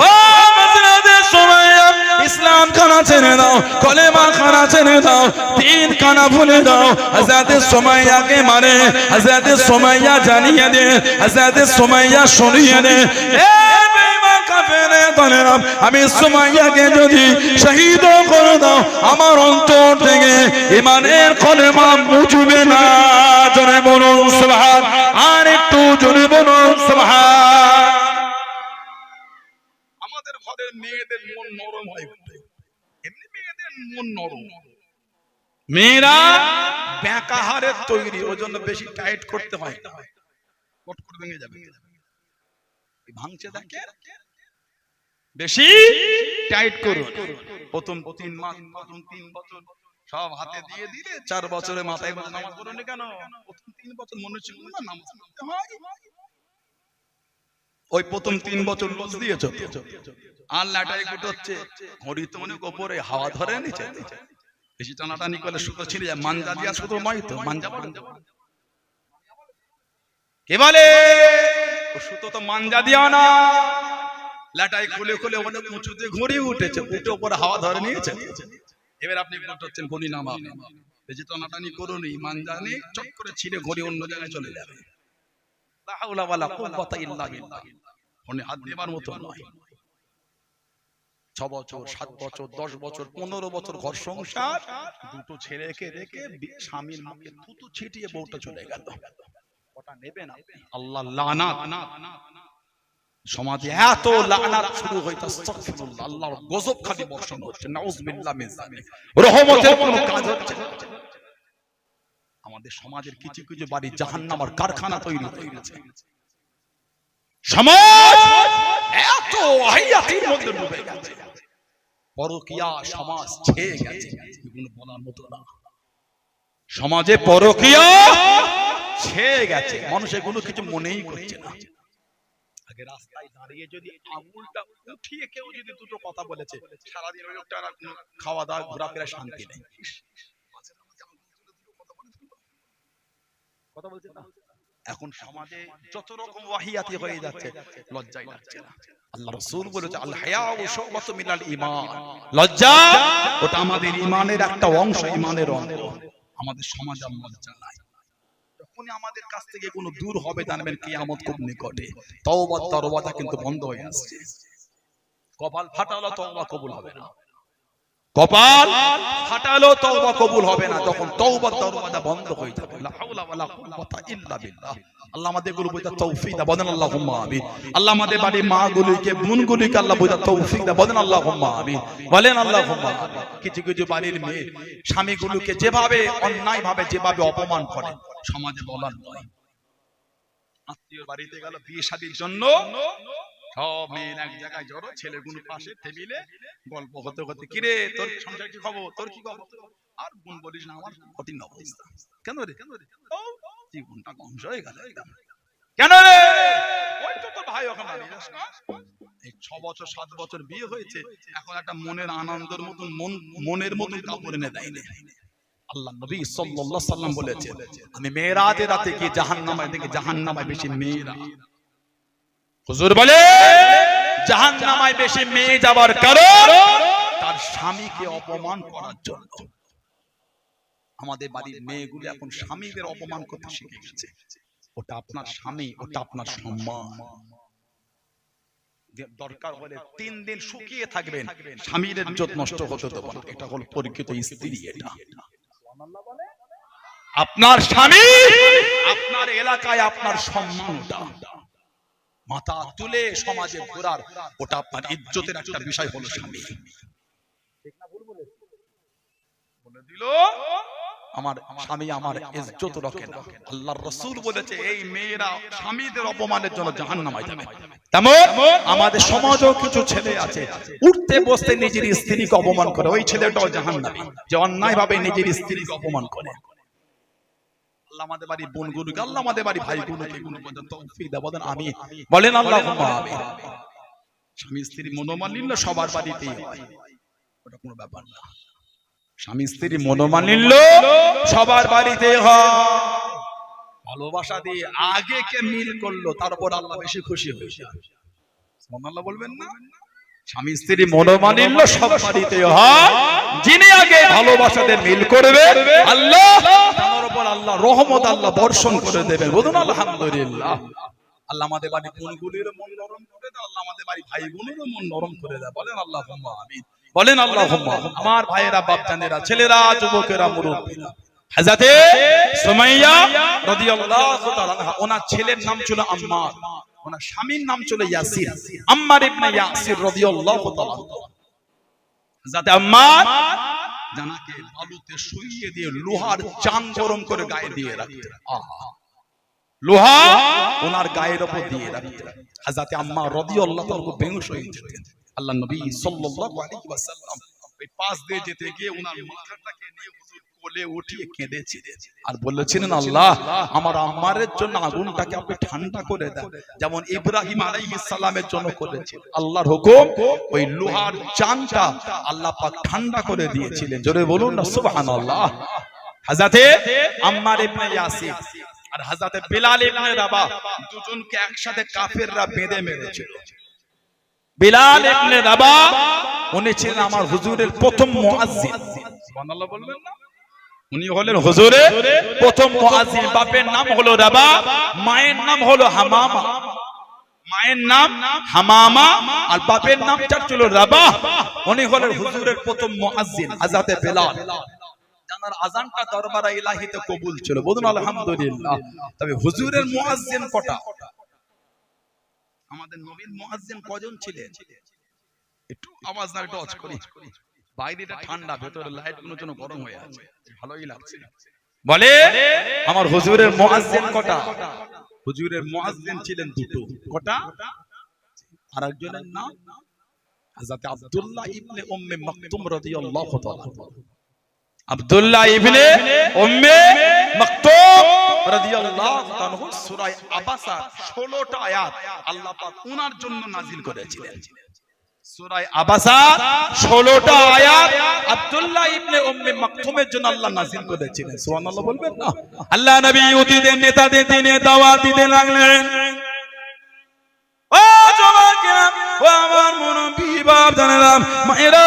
ও হযরত সুমাইয়া ইসলাম খানা ছেড়ে দাও, কলেমা খানা ছেড়ে দাও, দিন খানা ভুলে দাও। হযরত সুমাইয়াকে মারে, হযরত সুমাইয়া জানিয়ে দে, হযরত সুমাইয়া শুনিয়ে দে এ বেঈমান কাফেরে দলেরা, আমি সুমাইয়াকে যদি শহীদ করে দাও আমার অন্তর থেকে ঈমানের কলেমা মুছবে না। জোরে বলুন সুবহান। আর একটু জোরে বলুন সুবহান। আমাদের ঘরের মেয়েদের মন নরম হয়, এমনি মেয়েদের মন নরম, মেয়েরা ব্যাকাহারের তৈরি, ওই জন্য বেশি টাইট করতে হয় না, কট করে ভেঙে যাবে। ভাঙছে দেখে বেশি টাইট করুন। প্রথম 3 মাস, প্রথম 3 বছর সব হাতে দিয়ে দিলে 4 বছরে মাথায় নামাজ পড়েনি কেন? প্রথম 3 বছর মনে ছিল না নামাজ পড়তে হয়। ওই প্রথম 3 বছর লস দিয়েছো আর লাটাই গুটোচ্ছে, ঘড়ি তো অনেক উপরে হাওয়া ধরে নিচে, বেশি টানাটানি করলে সুতো ছিঁড়ে যায়। মাঞ্জা দিয়া শুধু নয় তো, মাঞ্জা কে বলে সুতো তো মাঞ্জা দিয়া না, লাটাই খুলে খুলে অনেক উঁচুতে ঘড়ি উঠেছে, উঠে উপরে হাওয়া ধরে নিয়েছে। এবার আপনি গুটোচ্ছেন ঘড়ি নামাবে, বেশি টানাটানি করুন, মাঞ্জা নিয়ে চট করে ছিঁড়ে ঘড়ি অন্য জায়গায় চলে যাবে। লা হাওলা ওয়ালা কুওয়াতা ইল্লা বিল্লাহ। ফোনে হাত দেবার মতো নয়। 6 বছর, 7 বছর, 10 বছর, 15 বছর ঘর সংসার, দুটো ছেলেকে রেখে স্বামীর মুখে থুতু ছিটিয়ে বউটা চলে গেল। ওটা নেবেন আপনি? আল্লাহ লানাত। সমাজে এত লানাত শুরু হইতো, আস্তাগফিরুল্লাহ, আল্লাহর গজব খালি বর্ষণ হচ্ছে, নাউযুবিল্লাহ মিন যালিক, রহমতের কোনো কাজ হচ্ছে না। আমাদের সমাজের কিছু কিছু বাড়ি জাহান্নামের কারখানা তৈরি হয়ে গেছে। সমাজ এত হাইয়াতির মধ্যে ডুবে গেছে, পরকীয়া সমাজ ছেয়ে গেছে, এগুলো বলার মতো না। সমাজে পরকীয়া ছেয়ে গেছে, মানুষ এগুলো কিছু মনেই করছে না। আগে রাস্তায় দাঁড়িয়ে যদি আঙুলটা উঠিয়ে কেউ যদি দুটো কথা বলেছে, সারাদিন ওই লোকটা খাওয়া দাওয়া ঘোরাফেরা শান্তি নেই। কথা বলছেন না? এখন সমাজে যত রকম ওয়াহিয়াতি হয়ে যাচ্ছে, লজ্জাই লাগছে না। আল্লাহ রাসূল বলেছে আল হায়াউ শুবাতুম মিনাল ঈমান, লজ্জা ওটা আমাদের ঈমানের একটা অংশ, ঈমানের অঙ্গ। আমাদের সমাজে লজ্জা নাই। যখনই আমাদের কাছ থেকে কোনো দূর হবে জানবেন কিয়ামত খুব নিকটে। তওবার দরওয়াজা কিন্তু বন্ধ হয়ে আসছে। কপাল ফাটালো তওবা কবুল হবে না, কপাল ফাটালো তওবা কবুল হবে না, যখন তওবার দরওয়াজা বন্ধ হয়ে যাবে। লা হাওলা ওয়ালা কুওয়াতা ইল্লা বিল্লাহ। আল্লাহ আমাদের গুলো বুঝা তৌফিক দাও, বলেন আল্লাহুম্মা আমিন। আল্লাহ আমাদের বাড়ির মা গুলিকে, বোন গুলিকে আল্লাহ বুঝা তৌফিক দাও, বলেন আল্লাহুম্মা আমিন, বলেন আল্লাহুম্মা আমিন। কিছু কিছু বাড়ির মেয়ে স্বামী গুলোকে যেভাবে অন্যায় ভাবে যেভাবে অপমান করে, সমাজে বলার নয়। আত্মীয় বাড়িতে গেল বিয়ে শাদীর জন্য, সব মেয়ের এক জায়গায় জড়ো, ছেলেগুলো পাশে টেবিলে গল্প হতে হতে, কিরে তোর সংসার কি খবর, তোর কি খবর, আর বোন বলিস না আমার কঠিন অবস্থা। কেন রে জীবনটা ধ্বংস হয়ে গেল একদম। কেন রে? ওই তো তোর ভাই ওখানে দাঁড়িয়ে আছে না? এই 6 বছর 7 বছর বিয়ে হয়েছে, এখন একটা মনের আনন্দের মতন মনের মতন কাপড় এনে দেয়নি। আল্লাহ নবী সাল্লাল্লাহু আলাইহি সাল্লাম বলেছেন, আমি মেরাজের রাতে কি জাহান্নামে দেখি, জাহান্নামে বেশি মেয়েরা। হুজুর বলে জাহান্নামে বেশি মেয়ে যাবার কারণ তার স্বামীকে অপমান করার জন্য। আমাদের বাড়ির মেয়েগুলো এখন স্বামীদের অপমান করতে শিখে গেছে। ওটা আপনার স্বামী, ওটা আপনার সম্মান। দরকার হলে 3 দিন শুকিয়ে থাকবেন, স্বামীর ইজ্জত নষ্ট হতে দেবেন না। এটা হল পরিচিত স্ত্রী। এটা আপনার স্বামী, আপনার এলাকায় আপনার সম্মান। ওটা মাথা তুলে সমাজে ঘোরার, ওটা আপনার ইজ্জতের একটা বিষয় হলো স্বামী। ঠিক না ভুল বলে দিল আমার স্বামী আমার ইজ্জত রাখে না। আল্লাহর রাসূল বলেছে এই মেয়েরা স্বামীদের অপমানের জন্য জাহান্নামে যাবে। তেমন আমাদের সমাজেও কিছু ছেলে আছে উঠতে বসতে নিজের স্ত্রীকে অপমান করে, ওই ছেলেটাও জাহান্নামী, যে অন্যায়ভাবে নিজের স্ত্রীকে অপমান করে। আল্লাহ আমাদের বাড়ি বোনগুলোকে, আল্লাহ আমাদের বাড়ি ভাইগুলোকে গুণ পর্যন্ত তৌফিক দাও, বলেন আমিন। বলেন আল্লাহুম্মা আমিন। স্বামী স্ত্রী মনোমালিন্য সবার বাড়িতেই হয়, ওটা কোনো ব্যাপার না। স্বামী স্ত্রী মনোমালিন্য সবার বাড়িতে হয়। ভালোবাসা দিয়ে আগে কে মিল করলো তারপর আল্লাহ বেশি খুশি হয়েছে। সুবহানাল্লাহ বলবেন না? স্বামী স্ত্রী মনোমালিন্য সব বাড়িতে হয়, যিনি আগে ভালোবাসাতে মিল করবে আল্লাহ তার উপর আল্লাহ রহমত আল্লাহ বর্ষণ করে দেবেন। বলুন আলহামদুলিল্লাহ। আল্লাহ আমাদের বাড়ি বোনগুলির মন নরম করে দেয়, আল্লাহ আমাদের বাড়ি ভাইগুলোরও মন নরম করে দেয়। বলেন আল্লাহুম্মা আমিন। বলেন আল্লাহুম্মা। আমার ভাইয়েরা, বাপজানেরা, ছেলেরা, যুবকেরা, মুরব্বিরা, হযরতে সুমাইয়া রাদিয়াল্লাহু তাআলা আনহা, ওনার ছেলের নাম ছিল আম্মার, ওনার স্বামীর নাম ছিল ইয়াসির। আম্মার ইবনে ইয়াসির রাদিয়াল্লাহু তাআলা। হযরতে আম্মার জানাকে বালুতে শুইয়ে দিয়ে লোহার চাং গরম করে গায়ে দিয়ে রাখতেন। লোহা ওনার গায়ের উপর দিয়ে রাখতেন। হযরতে আম্মার রাদিয়াল্লাহু তাআলা বেহুশ হয়ে যেতেন। আল্লাহ নবী সাল্লাল্লাহু আলাইহি ওয়াসাল্লাম ওই পাশ দিয়ে যেতে গিয়ে ওনার মাথাটাকে নিয়ে হুজুর কোলে উঠিয়ে কেঁদেছিলেন আর বলেছিলেন, আল্লাহ আমার আম্মারের জন্য আগুনটাকে আপনি ঠান্ডা করে দেন, যেমন ইব্রাহিম আলাইহিস সালামের জন্য করেছিলেন। আল্লাহর হুকুম, ওই লোহার চাংটা আল্লাহ পাক ঠান্ডা করে দিয়েছিলেন। জোরে বলুন না সুবহানাল্লাহ। হযরতে আম্মার ইবনে ইয়াসির আর হযরতে বিলাল ইবনে রাবাহ দুজনকে একসাথে কাফেররা বেঁধে মেরেছিল। বিলাল ইবনে রাবাহ উনি ছিলেন আমার হুজুরের প্রথম মুয়াজ্জিন। সুবহানাল্লাহ বলবেন না? উনি হলেন হুজুরের প্রথম মুয়াজ্জিন। বাপের নাম হলো রাবাহ, মায়ের নাম হলো হামামা। মায়ের নাম হামামা আর বাপের নাম ছিল রাবাহ। উনি হলেন হুজুরের প্রথম মুয়াজ্জিন হযরতে বিলাল। জানার আযানটা দরবারে ইলাহিতে কবুল ছিল। বলুন আলহামদুলিল্লাহ। তবে হুজুরের মুয়াজ্জিন কটা? আমাদের নবীর মুয়াজ্জিন কজন ছিলেন? একটু আওয়াজ না, একটু অজ করি। বাইরেটা ঠান্ডা, ভেতরে লাইট গুলো যেন গরম হয়ে আছে, ভালোই লাগছে। বলে আমার হুজুরের মুয়াজ্জিন কটা? হুজুরের মুয়াজ্জিন ছিলেন দুটো। কটা? আরেকজনের নাম হযরত আব্দুল্লাহ ইবনে উম্মে মাকতুম রাদিয়াল্লাহু তাআলা। আব্দুল্লাহ ইবনে উম্মে মাকতুম রাদিয়াল্লাহু তাআলা সূরা আবাসা 16টা আয়াত আল্লাহ পাক ওনার জন্য নাযিল করেছিলেন। সূরা আবাসা 16টা আয়াত আব্দুল্লাহ ইবনে উম্মে মাকতুমের জন্য আল্লাহ নাযিল করেছিলেন। সুবহানাল্লাহ বলবেন না? আল্লাহ নবী ইহুদিদের নেতাদের দিনে দাওয়াত দিতে লাগলেন। ও জওয়ানেরা, ও আমার মুরব্বি বাপজানেরা, মায়েরা,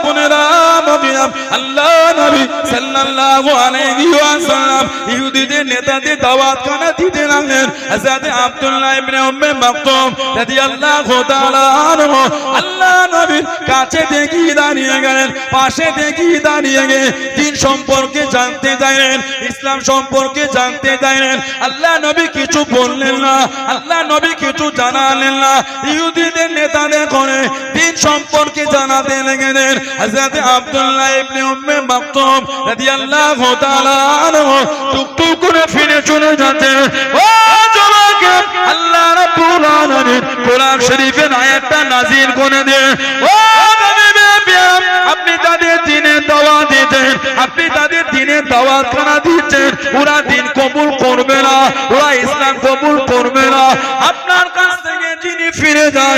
বোনেরা, নবীরা, আল্লাহ নবী সাল্লাল্লাহু আলাইহি ওয়াসাল্লাম ইহুদিদের নেতাদের দাওয়াত খানা দিতে লাগলেন। হযরত আব্দুল্লাহ ইবনে উম্মে মাকতুম রাদিয়াল্লাহু তাআলা আনহু আল্লাহ নবীর কাছে দেখি দাঁড়িয়ে গেলেন, পাশে দেখি দাঁড়িয়ে গিয়ে দ্বীন সম্পর্কে জানতে চাইলেন, ইসলাম সম্পর্কে জানতে চাইলেন। আল্লাহ নবী কিছু বললেন না, আল্লাহ নবী কিছু জানালেন না। ইহুদিদের নেতাদের করে দ্বীন সম্পর্কে জানাতে লেগেলেন। হযরত আব্দুল্লাহ ইবনে উম্মে মাকতুম রাদিয়াল্লাহু তাআলা আনহু টুকটুক করে ফিরে চলে যাচ্ছে। ও জওয়ানকে আল্লাহ রাব্বুল আলামিন কোরআন শরীফের আয়াতটা নাযিল করে দেন। ও নবী, আপনি তাদের দ্বীনের দাওয়াত দিতেন, আপনি তাদের দ্বীনের দাওয়াত খানা দিচ্ছেন, ওরা দ্বীন কবুল করবে না, ওরা ইসলাম কবুল করবে না।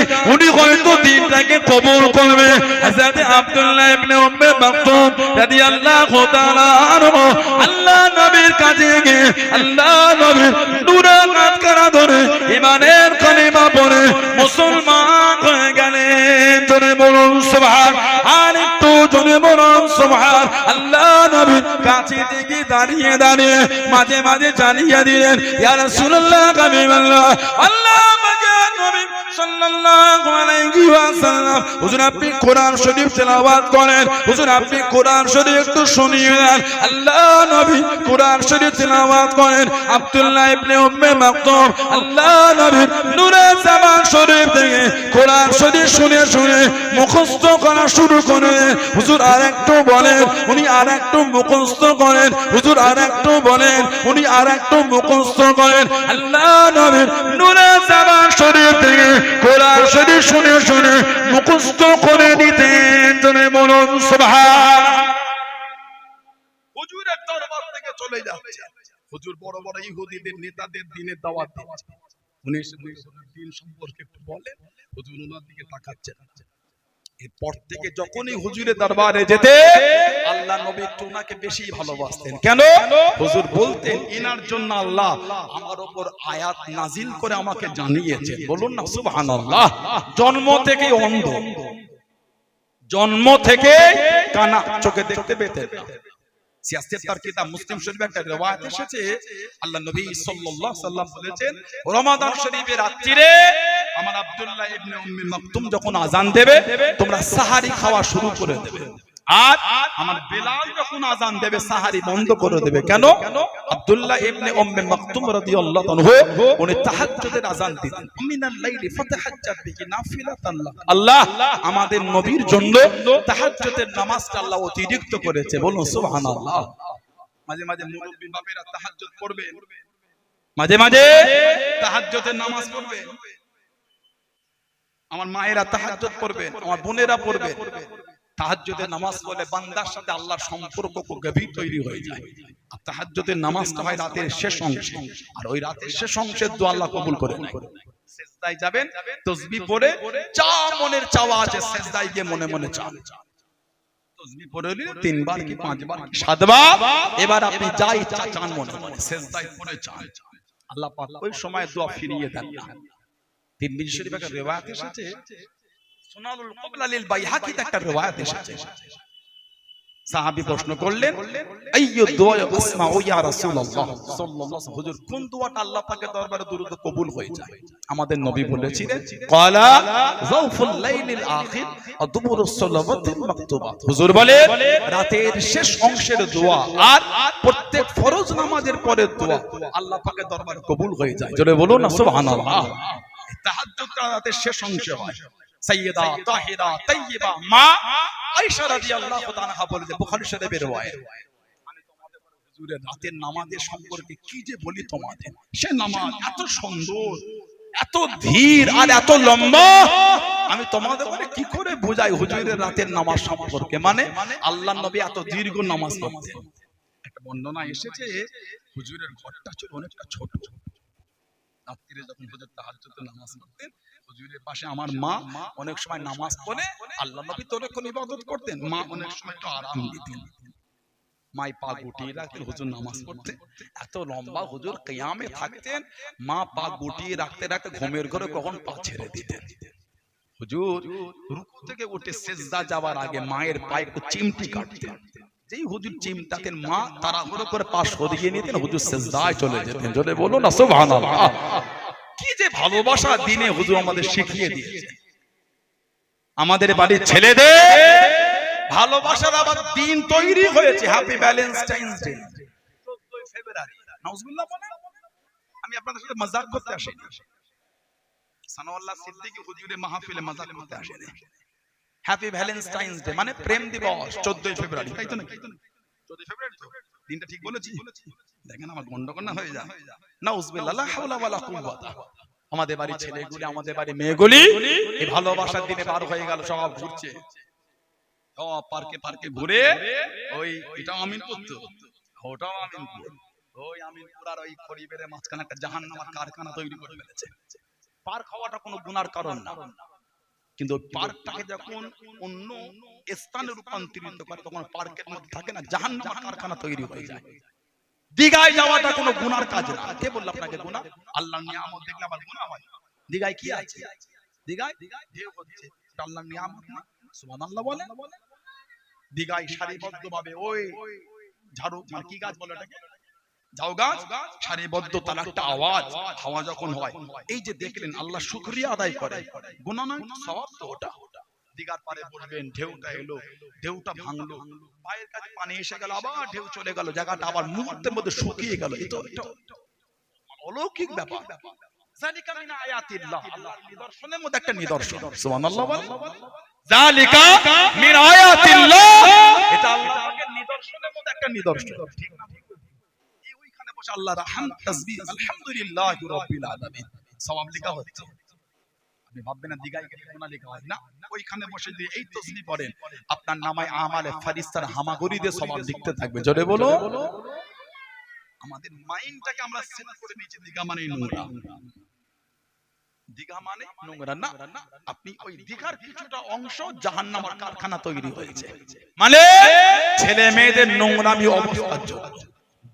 যায় উনি হয়তো দিনটাকে কবুল করবে। হযরত আব্দুল্লাহ ইবনে উম্মে মাকতুম রাদিয়াল্লাহু তাআলা আনহু আল্লাহ নবীর কাছে গিয়ে আল্লাহ নবীর নূরের হাতখানা ধরে ঈমানের কালিমা পড়ে মুসলমান হয়ে গেলেন। জোরে বলুন সুবহান। আর একটু জোরে বলুন সুবহান। আল্লাহ নবীর কাছে থেকে দাঁড়িয়ে দাঁড়িয়ে মাঝে মাঝে জানিয়ে দিলেন, ইয়া রাসূলুল্লাহ হাবিবাল্লাহ, আল্লাহ পাকের নবী সাল্লাল্লাহু আলাইহি ওয়াসাল্লাম, হুজুর আপনি কোরআন শরীফ তেলাওয়াত করেন, হুজুর আপনি কোরআন শরীফ একটু শুনিয়ে দেন। আল্লাহ নবী কোরআন শরীফ তেলাওয়াত করেন। আব্দুল্লাহ ইবনে উম্মে মাকতুম আল্লাহ নবীর নূরে জামান শরীফ থেকে কোরআন শরীফ শুনে শুনে মুখস্থ করা শুরু করেন। হুজুর আরেকটু বলেন, উনি আরেকটু মুখস্থ করেন। হুজুর আরেকটু বলেন, উনি আরেকটু মুখস্থ করেন। আল্লাহ নবীর নূরে জামান শরীফ থেকে কোরআন শরীফ শুনে শুনে মুখস্থ করে দিতেন। জনে বলুন সুবহান। হুজুরের দরবার থেকে চলে যাচ্ছে। হুজুর বড় বড় ইহুদিদের নেতাদের দিনের দাওয়াত দিচ্ছে। উনি দিন সম্পর্কে একটু বলেন। হুজুর ওনার দিকে তাকাচ্ছেন। এরপর থেকে যখনই হুজুরের দরবারে যেতে আল্লাহ নবী একটু ওনাকে বেশি ভালোবাসতেন। কেন? হুজুর বলতেন, ইনার জন্য আল্লাহ আমার উপর আয়াত নাজিল করে আমাকে জানিয়েছেন। বলুন না সুবহানাল্লাহ। জন্ম থেকে অন্ধ, জন্ম থেকে কানা, চোখে দেখতে পেতেন না। সিয়াসতের কিতাব মুসলিম শরীফে একটা riwayat এসেছে, আল্লাহ নবী সাল্লাল্লাহু আলাইহি সাল্লাম বলেছেন, রমাদান শরীফের রাত্রিরে আমার আব্দুল্লাহ ইবনে উম্মে মাকতুম যখন আযান দেবে তোমরা সাহারি খাওয়া শুরু করে দেবে, আর আমার বেলাল যখন আযান দেবে সাহারি বন্ধ করে দেবে। কেন? আব্দুল্লাহ ইবনে উম্মে মাকতুম রাদিয়াল্লাহু আনহু উনি তাহাজ্জুদের আযান দিতেন। মিনাল লাইলি ফাতাহাজ্জাত বিহি নাফিলাতান লাক। আল্লাহ আমাদের নবীর জন্য তাহাজ্জুদের নামাজটা আল্লাহ অতিরিক্ত করেছে। বলুন সুবহানাল্লাহ। মাঝে মাঝে মুরব্বি বাপেরা তাহাজ্জুদ পড়বে, মাঝে মাঝে তাহাজ্জুদের নামাজ পড়বে, আমার মায়েরা তাহাজ্জুদ পড়বেন, আমার বোনেরা পড়বেন। তাহাজ্জুদের নামাজ পড়লে বান্দার সাথে আল্লাহর সম্পর্ক খুব গভীর তৈরি হয়ে যায়। আর তাহাজ্জুদের নামাজটা হয় রাতের শেষ অংশে, আর ওই রাতের শেষ অংশের দোয়া আল্লাহ কবুল করে নেয়। সিজদায় যাবেন, তাসবিহ পড়ে যা মনের চাওয়া আছে সিজদায় গিয়ে মনে মনে চান। তাসবিহ পড়ে নিলেন 3 বার কি 5 বার কি 7 বার, এবার আপনি যা ইচ্ছা চান মনে মনে সিজদায় পড়ে চান। আল্লাহ পাক ওই সময় দোয়া ফিরিয়ে দেন না। তিরমিজি শরীফে একটা riwayat এসেছে, সুনানুল কুবরা লিল বাইহাকিতে একটা riwayat এসেছে। সাহাবী প্রশ্ন করলেন, আইয়ু দুআ আসমাউ ইয়া রাসূলুল্লাহ সাল্লাল্লাহু আলাইহি ওয়াসাল্লাম, হুজুর কোন দোয়াটা আল্লাহ পাকের দরবারে দ্রুত কবুল হয়ে যায়? আমাদের নবী বলেছিলেন, ক্বালা যাওফুল লাইলিল আখির ওয়া দুবুরুস সালাওয়াতিল মাকতুবাত। হুজুর বলেন রাতের শেষ অংশের দোয়া আর প্রত্যেক ফরজ নামাজের পরের দোয়া আল্লাহ পাকের দরবারে কবুল হয়ে যায়। জোরে বলুন না সুবহানাল্লাহ। তাহাজ্জুদটা রাতের শেষ অংশে হয়। সাইয়্যিদা তাহিরা তাইয়্যিবা মা আয়েশা রাদিয়াল্লাহু তাআলা বলেন, বুখারী শরীফের riwayat, আমি তোমাদের হুজুরের রাতের নামাজের সম্পর্কে কি যে বলি তোমাদের, সে নামাজ এত সুন্দর, এত ধীর আর এত লম্বা, আমি তোমাদের বলে কি করে বোঝাই হুজুরের রাতের নামাজ সম্পর্কে। মানে আল্লাহর নবী এত দীর্ঘ নামাজ পড়তেন। একটা বর্ণনা এসেছে, হুজুরের ঘরটা ছিল অনেকটা ছোট। রাত্রিরে যখন হুজুর তাহাজ্জুদের নামাজ পড়তেন, হুজুরের পাশে আমার মা অনেক সময় নামাজ পড়ে, আল্লাহ নবী তো অনেকক্ষণ ইবাদত করতেন, মা অনেক সময় একটু আরাম নিতেন। মাই পা গুটিয়ে রাখতেন, হুজুর নামাজ পড়তেন। এত লম্বা হুজুর কিয়ামে থাকতেন, মা পা গুটিয়ে রাখতে রাখতে ঘুমের ঘরে কখন পা ছেড়ে দিতেন। হুজুর রুকু থেকে উঠে সিজদা যাওয়ার আগে মায়ের পায়ে একটু চিমটি কাটতেন। যেই হুজুর চিমটাতেন, মা তাড়াহুড়ো করে পা সরিয়ে নিতেন, হুজুর সিজদায় চলে যেতেন। জোরে বলুন না সুবহানাল্লাহ। কি যে ভালোবাসা দিনে হুজুর আমাদের শিখিয়ে দিয়েছে। আমাদের বাড়ির ছেলেদের ভালোবাসার আবার দিন তৈরি হয়েছে। হ্যাপি ভ্যালেন্টাইন্স ডে 14 ফেব্রুয়ারি। নাউজুবিল্লাহ বলেন। আমি আপনাদের সাথে মজাক করতে আসিনি। সানাউল্লাহ সিদ্দিকী হুজুরের মাহফিলে মজাক করতে আসেনি। হ্যাপি ভ্যালেন্টাইন্স ডে মানে প্রেম দিবস 14 ফেব্রুয়ারি, তাই তো নাকি? 14 ফেব্রুয়ারি তো দিনটা ঠিক বলেছি? দেখেন আমার গন্ডগোল না হয়ে যায়। নাউজুবিল্লাহ, লা হাওলা ওয়ালা কুওয়াতা। আমাদের বাড়ি ছেলেগুলি, আমাদের বাড়ি মেয়েগুলি এই ভালোবাসার দিনে বার হয়ে গেল, সব ঘুরছে, পার্কে পার্কে ঘুরে ওই এটা আমিনপুর, তো ওটাও আমিনপুর, ওই আমিনপুর আর ওই খরিবের মাঝখানে একটা জাহান্নামের কারখানা তৈরি করে ফেলেছে। পার্ক হওয়াটা কোনো গুনার কারণ না। কিন্তু পার্কটাকে যখন অন্য স্থানে রূপান্তরিত করে তখন পার্কের মধ্যে থাকে না জাহান্নামের কারখানা তৈরি হয়ে যায়। দীঘায় যাওয়াটা কোনো গুনার কাজ না। কে বলল আপনাকে গুনাহ? আল্লাহর নিয়ামত দেখলে আবার গুনাহ হয়? দীঘায় কি আছে? দীঘায় ঢেউ হচ্ছে, আল্লাহর নিয়ামত না? সুবহানাল্লাহ বলেন। দীঘায় সারিবদ্ধভাবে ওই ঝাড়ু মানে কি গাছ বলে এটাকে, ঝাউ গাছ, সারিবদ্ধ তার একটা আওয়াজ, হাওয়া যখন হয়, এই যে দেখলেন আল্লাহ শুকরিয়া আদায় করে, গুনাহ নয় সওয়াব তো ওটা। দীঘার পারে বলবেন ঢেউটা এলো, ঢেউটা ভাঙলো, পায়ের কাছে পানি এসে গেল, আবার ঢেউ চলে গেল, জায়গাটা আবার মুহূর্তের মধ্যে শুকিয়ে গেল। এটা অলৌকিক ব্যাপার। যালিকা মিন আয়াতিল্লাহ, আল্লাহর নিদর্শনের মধ্যে একটা নিদর্শন। সুবহানাল্লাহ বলেন। যালিকা মিন আয়াতিল্লাহ, এটা আল্লাহর নিদর্শনের মধ্যে একটা নিদর্শন। ঠিক না? এই ওইখানে বসে আল্লাহর হামদ তাসবিহ আলহামদুলিল্লাহি রাব্বিল আলামিন সওয়াব লেখা হচ্ছে। আপনি ভাববেন না দীঘায় গেলে গুনাহ লেখা হয় না, ওইখানে বসে যদি এই তাসবিহ পড়েন আপনার নামায় আমালে ফারিস্তার হামাগুড়ি দিয়ে সওয়াব লিখতে থাকবে। জোরে বলো। আমাদের মাইন্ডটাকে আমরা সেট করে নিয়েছি দীঘা মানে নোংরা, দীঘা মানে নোংরা না। আপনি ওই দীঘার কিছুটা অংশ জাহান্নামের কারখানা তৈরি হয়েছে, মানে ছেলে মেয়েদের নোংরামি অবস্থার জন্য।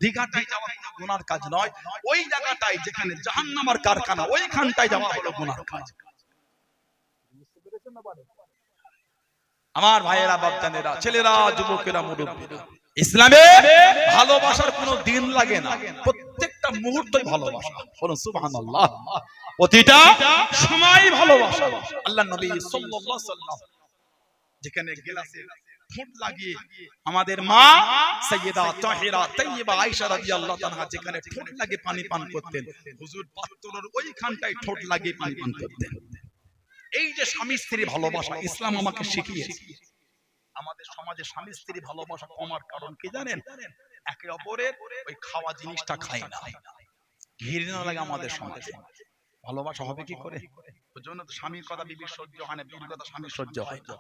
দীঘাটাই যাওয়া কোনো গুনার কাজ নয়, ওই জায়গাটাই যেখানে জাহান্নামের কারখানা ওইখানটায় যাওয়া হলো গুনার কাজ। আমার ভাইয়েরা, বাপজানেরা, ছেলেরা, যুবকেরা, মুরব্বীরা, ইসলামে ভালোবাসার কোনো দিন লাগে না, প্রত্যেকটা মুহূর্তই ভালোবাসা। বলুন সুবহানাল্লাহ। প্রতিটা সময় ভালোবাসা। আল্লাহর নবী সাল্লাল্লাহু আলাইহি ওয়াসাল্লাম যেখানে গেলাসে ঠোঁট লাগিয়ে আমাদের মা সাইয়্যিদা তাহিরা তাইয়্যিবা আয়েশা রাদিয়াল্লাহু তাআলা যেখানে ঠোঁট লাগিয়ে পানি পান করতেন, হুজুর পাত্রের ওইখানটায় ঠোঁট লাগিয়ে পানি পান করতেন। এই যে স্বামী স্ত্রী ভালোবাসা ইসলাম আমাকে শিখিয়েছে। আমাদের সমাজে স্বামী স্ত্রী ভালোবাসা কমার কারণ কি জানেন? একে অপরের ওই খাওয়া জিনিসটা খাই না, ঘৃণা লাগে আমাদের সমাজে। ভালোবাসা হবে কি করে? ওই জন্য তো স্বামীর কথা বিবির সহ্য হয় না, বিবির কথা স্বামীর সহ্য হয় না।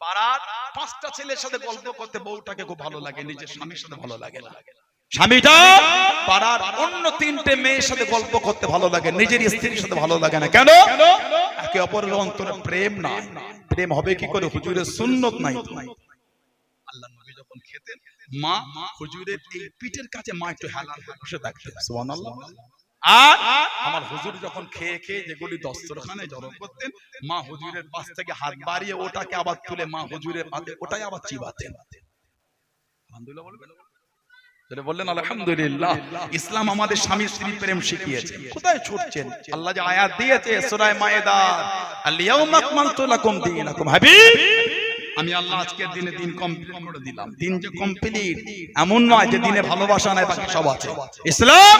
পাড়ার 5টা ছেলের সাথে গল্প করতে বউটাকে খুব ভালো লাগে, নিজের স্বামীর সাথে ভালো লাগে না। স্বামীটা পাড়ার অন্য 3টে মেয়ের সাথে গল্প করতে ভালো লাগে, নিজের স্ত্রীর সাথে ভালো লাগে না। কেন? একে অপরের অন্তরে প্রেম নাই। প্রেম হবে কি করে? হুজুরের সুন্নত নাই। আল্লাহর নবী যখন খেতেন মা হুজুরের এই পিঠের কাছে মা একটু হেলান বসে থাকতেন। সুবহানাল্লাহ। আর আমার হুজুর যখন খেয়ে খেয়ে যেগুলি দস্তরখানে জড়ো করতেন, মা হুজুরের পাশ থেকে হাত বাড়িয়ে ওটাকে আবার তুলে মা হুজুরের পাতে ওটাই আবার চিবাতেন। আলহামদুলিল্লাহ বলবেন। বললেন আলহামদুলিল্লাহ। ইসলাম আমাদের স্বামী স্ত্রী প্রেম শিখিয়েছে। কোথায় ছুটছেন? আল্লাহ যে আয়াত দিয়েছে সূরা মায়েদা, আল ইয়াউমা আকমালতু লাকুম দীনাকুম, হাবিব আমি আল্লাহ আজকের দিনে দিন কমপ্লিট করে দিলাম। দিন যে কমপ্লিট এমন নয় যে দিনে ভালোবাসা নাই বাকি সব আছে। ইসলাম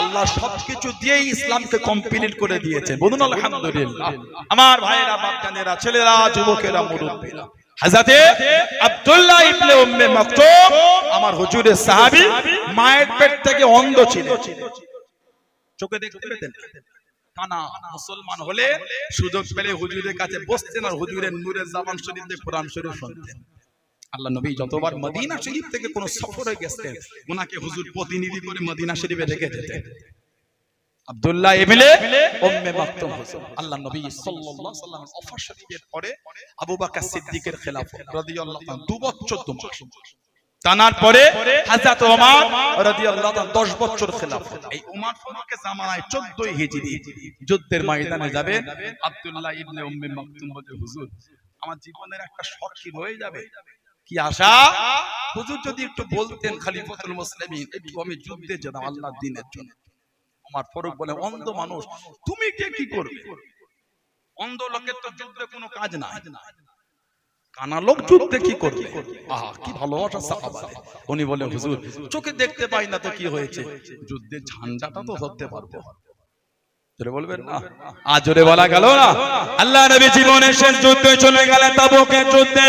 আল্লাহ সবকিছু দিয়েই ইসলামকে কমপ্লিট করে দিয়েছে। বলুন আলহামদুলিল্লাহ। আমার ভাইয়েরা, বাপজানেরা, ছেলেরা, যুবকেরা, মুরব্বীরা, হযরতে আব্দুল্লাহ ইবনে উম্মে মাকতুম আমার হুজুরের সাহাবী, মায়ের পেট থেকে অন্ধ ছিল, চোখে দেখতে পেতেন কানা। মুসলমান হলে সুযোগ পেলে হুজুরের কাছে বসতেন আর হুজুরের নূরের জবান শরীফ দিয়ে কোরআন শরীফ শুনতেন। আল্লাহ নবী যতবার মদিনা শরীফ থেকে কোন সফরে গেছেন ওনাকে হুজুর প্রতিনিধি করে মদিনা শরীফে রেখে যেতেন। আব্দুল্লাহ ইবনে উম্মে মাকতুম হুজুর আল্লাহ নবী সাল্লাল্লাহু আলাইহি ওয়াসাল্লাম ওফর শরীফের পরে আবু বকর সিদ্দিকের খেলাফত রাদিয়াল্লাহু তাআলা 2 বছর 2 মাস, তানার পরে হযরত ওমর রাদিয়াল্লাহু তাআলা 10 বছর খেলাফত। এই ওমর ফারুকের জামানায় 14 হিজরি যুদ্ধের ময়দানে যাবে আব্দুল্লাহ ইবনে উম্মে মাকতুম বলে, হুজুর আমার জীবনের একটা শখ কি হয়ে যাবে, কি আশা, হুজুর যদি একটু বলতেন খলিফাতুল মুসলিমিন একটু আমি যুদ্ধে যেতাম আল্লাহর দ্বীনের জন্য। ওমর ফারুক বলে, অন্ধ মানুষ তুমি কি করবে? অন্ধ লোকের তো যুদ্ধে কোনো কাজ না, কানা লোক যুদ্ধে কি করবে? আহা কি ভালোবাসা সাহাবাদের। উনি বলে, হুজুর চোখে দেখতে পাই না তো কি হয়েছে, যুদ্ধের ঝান্ডাটা তো ধরতে পারবো। জোরে বলবেন না? আজ জোরে বলা গেল না? আল্লাহ নবী জীবনের শেষ যুদ্ধে চলে গেলেন, তাবুকের যুদ্ধে।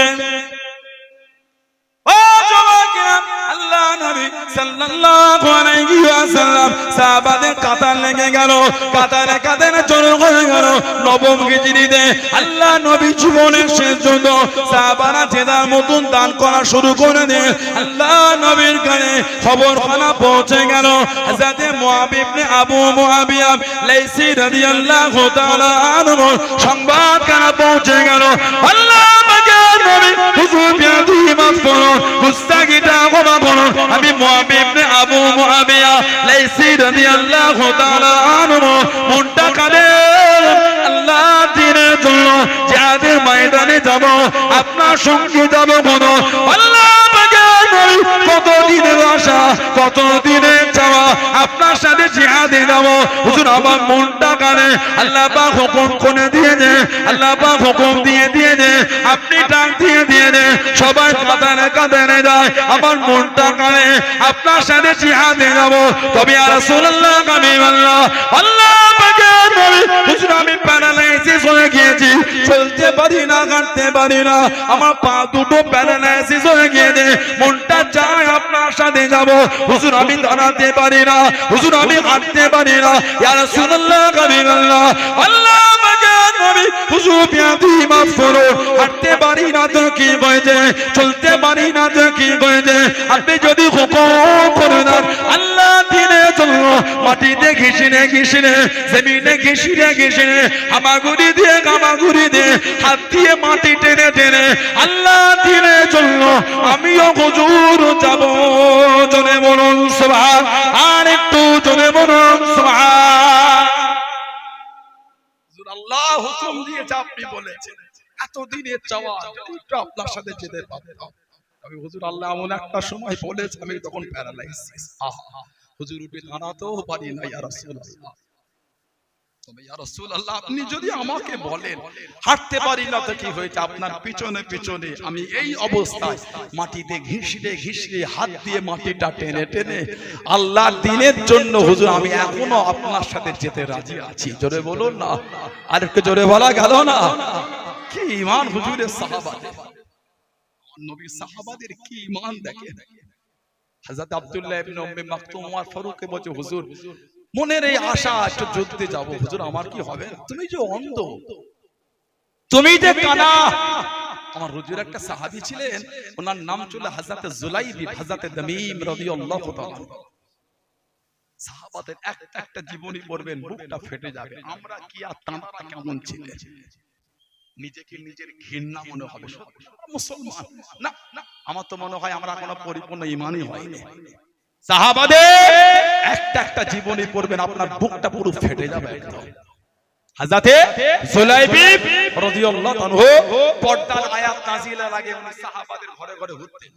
ও যুবকেরা, আল্লাহ নবী সাল্লাল্লাহু আলাইহি ওয়াসাল্লাম সাহাবাদের কাতার লেগে গেল, কাতারে কাতারে চলে গেল। নবম হিজরিতে আল্লাহ নবী জীবনের শেষ যুদ্ধ, সাহাবারা জেদার মতন দান করা শুরু করে দেন। আল্লাহ নবীর কানে খবরখানা পৌঁছে গেল। হযরত মুআব ইবনে আবু মুআবিয়া লাইসি রাদিয়াল্লাহু তাআলা আনহু সংবাদ কানা পৌঁছে গেল। আল্লাহ পাকের নবী হুজুর বিয়াদি মাফ করুন, মুস্তাগিটা ক্ষমা করুন। আমি মুআব ইবনে আবু মুআবিয়া লাইসি রাদিয়াল্লাহু তাআলা আনহু মনটা কাঁদে, আল্লাহ দ্বীনের জন্য জিহাদের ময়দানে যাব, আপনার সঙ্গে যাব বলো। আল্লাহ পাকের নবী কত দিনের আশা, কত দিনের চাওয়া, আপনার সাথে জিহাদে যাব। হুজুর আমার মনটা কানে, আল্লাহ পাক হুকুম করে দিয়েছে, আল্লাহ পাক হুকুম দিয়ে দিয়েছে, আপনি ডাক দিয়ে দিয়েছে, সবাই কাঁদানে কাঁদানে যায়। আমার মনটা কানে, আপনার সাথে জিহাদে যাব। তবে ইয়া রাসূলুল্লাহ আমি আল্লাহ আল্লাহ পাকের নবী হুজুর আমি প্যারালাইসিস হয়ে গিয়েছি, চলতে পারি না, হাঁটতে পারি না, আমার পা দুটো প্যারালাইসিস হয়ে গিয়েছে। মনটা চায় আপনার সাথে যাব। হুজুর আমি দাঁড়াতে পারি না, হুজুর আমি হাঁটতে পারি না। ইয়া রাসূলুল্লাহ আমি আল্লাহ আল্লাহ পাকের নবী হুজুর বিয়াদি মাফ করো, হাঁটতে পারি না তো কি হয়েছে, চলতে পারি না তো কি হয়েছে, আপনি যদি হুকুম করে দেন আল্লাহ দিনের জন্য মাটিতে ঘিসিনে ঘিসিনে, জমিনে ঘিসিনে ঘিসিনে, হামাগুড়ি দিয়ে গামাগুড়ি দিয়ে, হাত দিয়ে মাটি টেনে টেনে আল্লাহ দিনের জন্য আমিও হুজুর যাব। জোরে বলুন সুবহান, আর একটু জোরে বলুন সুবহান। হুজুর আল্লাহ হুকুম দিয়েছে, আপনি বলেছেন এতদিনের চাওয়া একটু আপনার সাথে যেতে পারতাম। তবে হুজুর আল্লাহ এমন একটা সময় বলেছে, আমি তখন প্যারালাইসিস, হুজুর উঠে দাঁড়াতেও পারি না। ইয়া রাসূলুল্লাহ, তবে ইয়া রাসূলুল্লাহ আপনি যদি আমাকে বলেন হাঁটতে পারি না তো কি হয়েছে, আপনার পিছনে পিছনে আমি এই অবস্থায় মাটিতে ঘিসড়ে ঘিসড়ে হাত দিয়ে মাটিটা টেনে টেনে আল্লাহর দ্বীনের জন্য হুজুর আমি এখনো আপনার সাথে যেতে রাজি আছি। জোরে বলুন না, আর একটু জোরে বলা গেল না? কি ঈমান হুজুরের সাহাবাদের, নবীর সাহাবাদের কি ঈমান দেখেন। হযরত আব্দুল্লাহ ইবনে উম্মে মাকতুম ওমর ফারুককে বলছে, হুজুর মনের এই আশা একটু যুদ্ধে যাব, হুজুর আমার কি হবে? তুমি যে অন্ধ, তুমি যে কানা। আমার হুজুর একটা সাহাবী ছিলেন, ওনার নাম ছিল হযরত জুলাইবি, হযরত তামিম রাদিয়াল্লাহু তাআলা। সাহাবাদের একটা একটা জীবনী পড়বেন, বুকটা ফেটে যাবে। আমরা কি আর তাঁরা কেমন ছিলেন, নিজেকে নিজের ঘৃণা মনে হবে মুসলমান না। আমার তো মনে হয় আমরা কোনো পরিপূর্ণ ঈমানই হয়নি। সাহাবাদের একটা একটা জীবনী পড়বেন, আপনার বুকটা পুরো ফেটে যাবে একদম। হযরতে জুলাইবি রাদিয়াল্লাহু আনহু পর্দার আয়াত নাযিলের আগে উনি সাহাবাদের ঘরে ঘরে ঘুরতেন,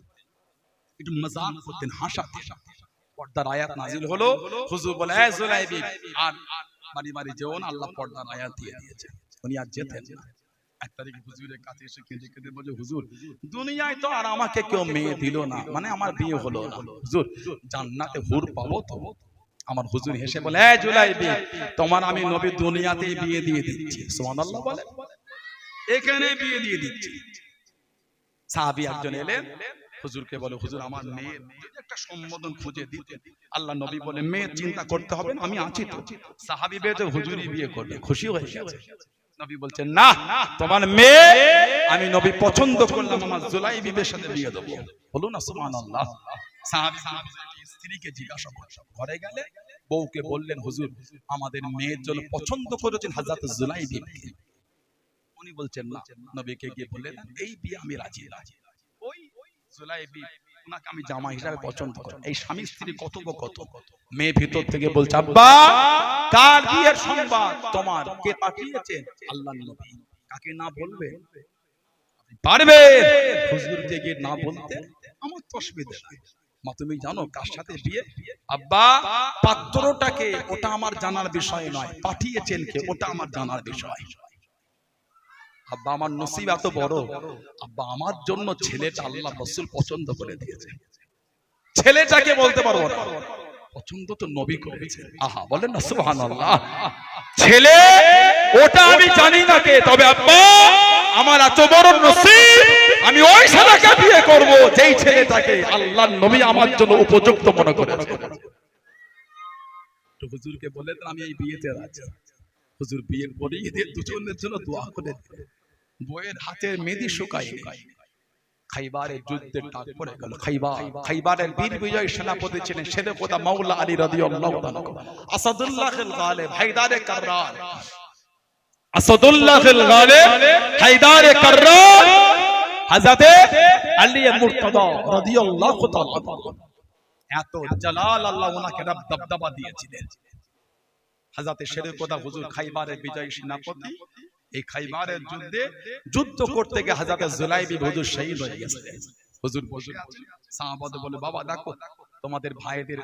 একটু মজাক করতেন, হাসাতেন। পর্দার আয়াত নাযিল হলো, হুজুর বলে এ জুলাইবি আর বাড়ি বাড়ি যেও না, আল্লাহ পর্দার আয়াত দিয়ে দিয়েছে। উনি আর যেতেন না। এক তারিখে হুজুরের কাছে এসে কেঁদে কেঁদে বলে, হুজুর দুনিয়ায় তো আর আমাকে কেউ মেয়ে দিল না, মানে আমার বিয়ে হলো না, হুজুর জান্নাতে হুর পাবো তো? আমার হুজুর হেসে বলে, এ জুলাইবি তোমার আমি নবী দুনিয়াতে বিয়ে দিয়ে দিচ্ছি। সুবহানাল্লাহ বলে, এখানে বিয়ে দিয়ে দিচ্ছি। সাহাবী একজন এলেন, হুজুরকে বলে, হুজুর আমার মেয়ে একটা সম্বোধন খুঁজে দিতেন। আল্লাহ নবী বলে, মেয়ে চিন্তা করতে হবে না, আমি আছি তো। সাহাবী বেজে হুজুরই বিয়ে করবে, খুশি হয়ে গেছে। নবী বলছেন, না তোমার মেয়ে আমি নবী পছন্দ করলাম, আমার জুলাইবির সাথে বিয়ে দেব। বলুন না সুবহানাল্লাহ। সাহাবী স্ত্রীকে জিজ্ঞাসা করলেন, ঘরে গেলে বউকে বললেন, হুজুর আমাদের মেয়ের জন্য পছন্দ করেছেন হযরত জুলাইবিকে। উনি বলছেন না। নবীকে গিয়ে বললেন, এই বিয়ে আমি রাজি। ওই জুলাইবি ওনাকে আমি জামা হিসাবে পছন্দ করি। এই স্বামী স্ত্রী কত মেয়ে ভিতর থেকে বলছে, আব্বা কার বিয়ের সংবাদ তোমার, কে পাঠিয়েছেন? আল্লাহর নবী। কাকে না বলবে? পারবে হুজুরকে গিয়ে না বলতে আমার তো অসুবিধা নাই। মা তুমি জানো কার সাথে বিয়ে? আব্বা পাত্রটাকে, ওটা আমার জানার বিষয় নয়, পাঠিয়েছেন কে ওটা আমার জানার বিষয়। আব্বা আমার নসিব এত বড়, আব্বা আমার জন্য ছেলেটা আল্লাহ রাসূল পছন্দ করে দিয়েছে। ছেলেটাকে বলতে পারবো না, পছন্দ তো নবী করেছেন। আহা বলেন না সুবহানাল্লাহ। ছেলে ওটা আমি জানি না কে, তবে আব্বা আমার এত বড় নসিব, আমি ওই ছেলেকে বিয়ে করব। যেই ছেলেটাকে আল্লাহর নবী আমার জন্য উপযুক্ত মনে করেছে। তো হুজুরকে বললেন আমি এই বিয়েতে রাজি। হুজুর বিয়ের পরে এদের দুজনের জন্য দোয়া করে দিলেন। বইয়ের হাতের মেহেদি শুকায়নি। খাইবারের যুদ্ধের ডাক পড়ে গেল। খাইবারের বীর বিজয় সেনাপতি ছিলেন শেরখোদা মাওলা আলী রাদিয়াল্লাহু তাআলা। আসাদুল্লাহিল গালিব হায়দারে কাররার, আসাদুল্লাহিল গালিব হায়দারে কাররার হযরতে আলী মুর্তদা রাদিয়াল্লাহু তাআলা। এত জালাল আল্লাহ ওনাকে দবদবা দিয়েছিলেন। হযরতে শেরখোদা হুজুর খাইবারের বিজয় সেনাপতি। এই খাইবারের যুদ্ধে যুদ্ধ করতে গিয়ে হযরতে জুলাইবি হুজুর শহীদ হয়ে গেছেন। হুজুর বসে আছেন, সাহাবাদের বলে বাবা দেখো তোমাদের ভাইদের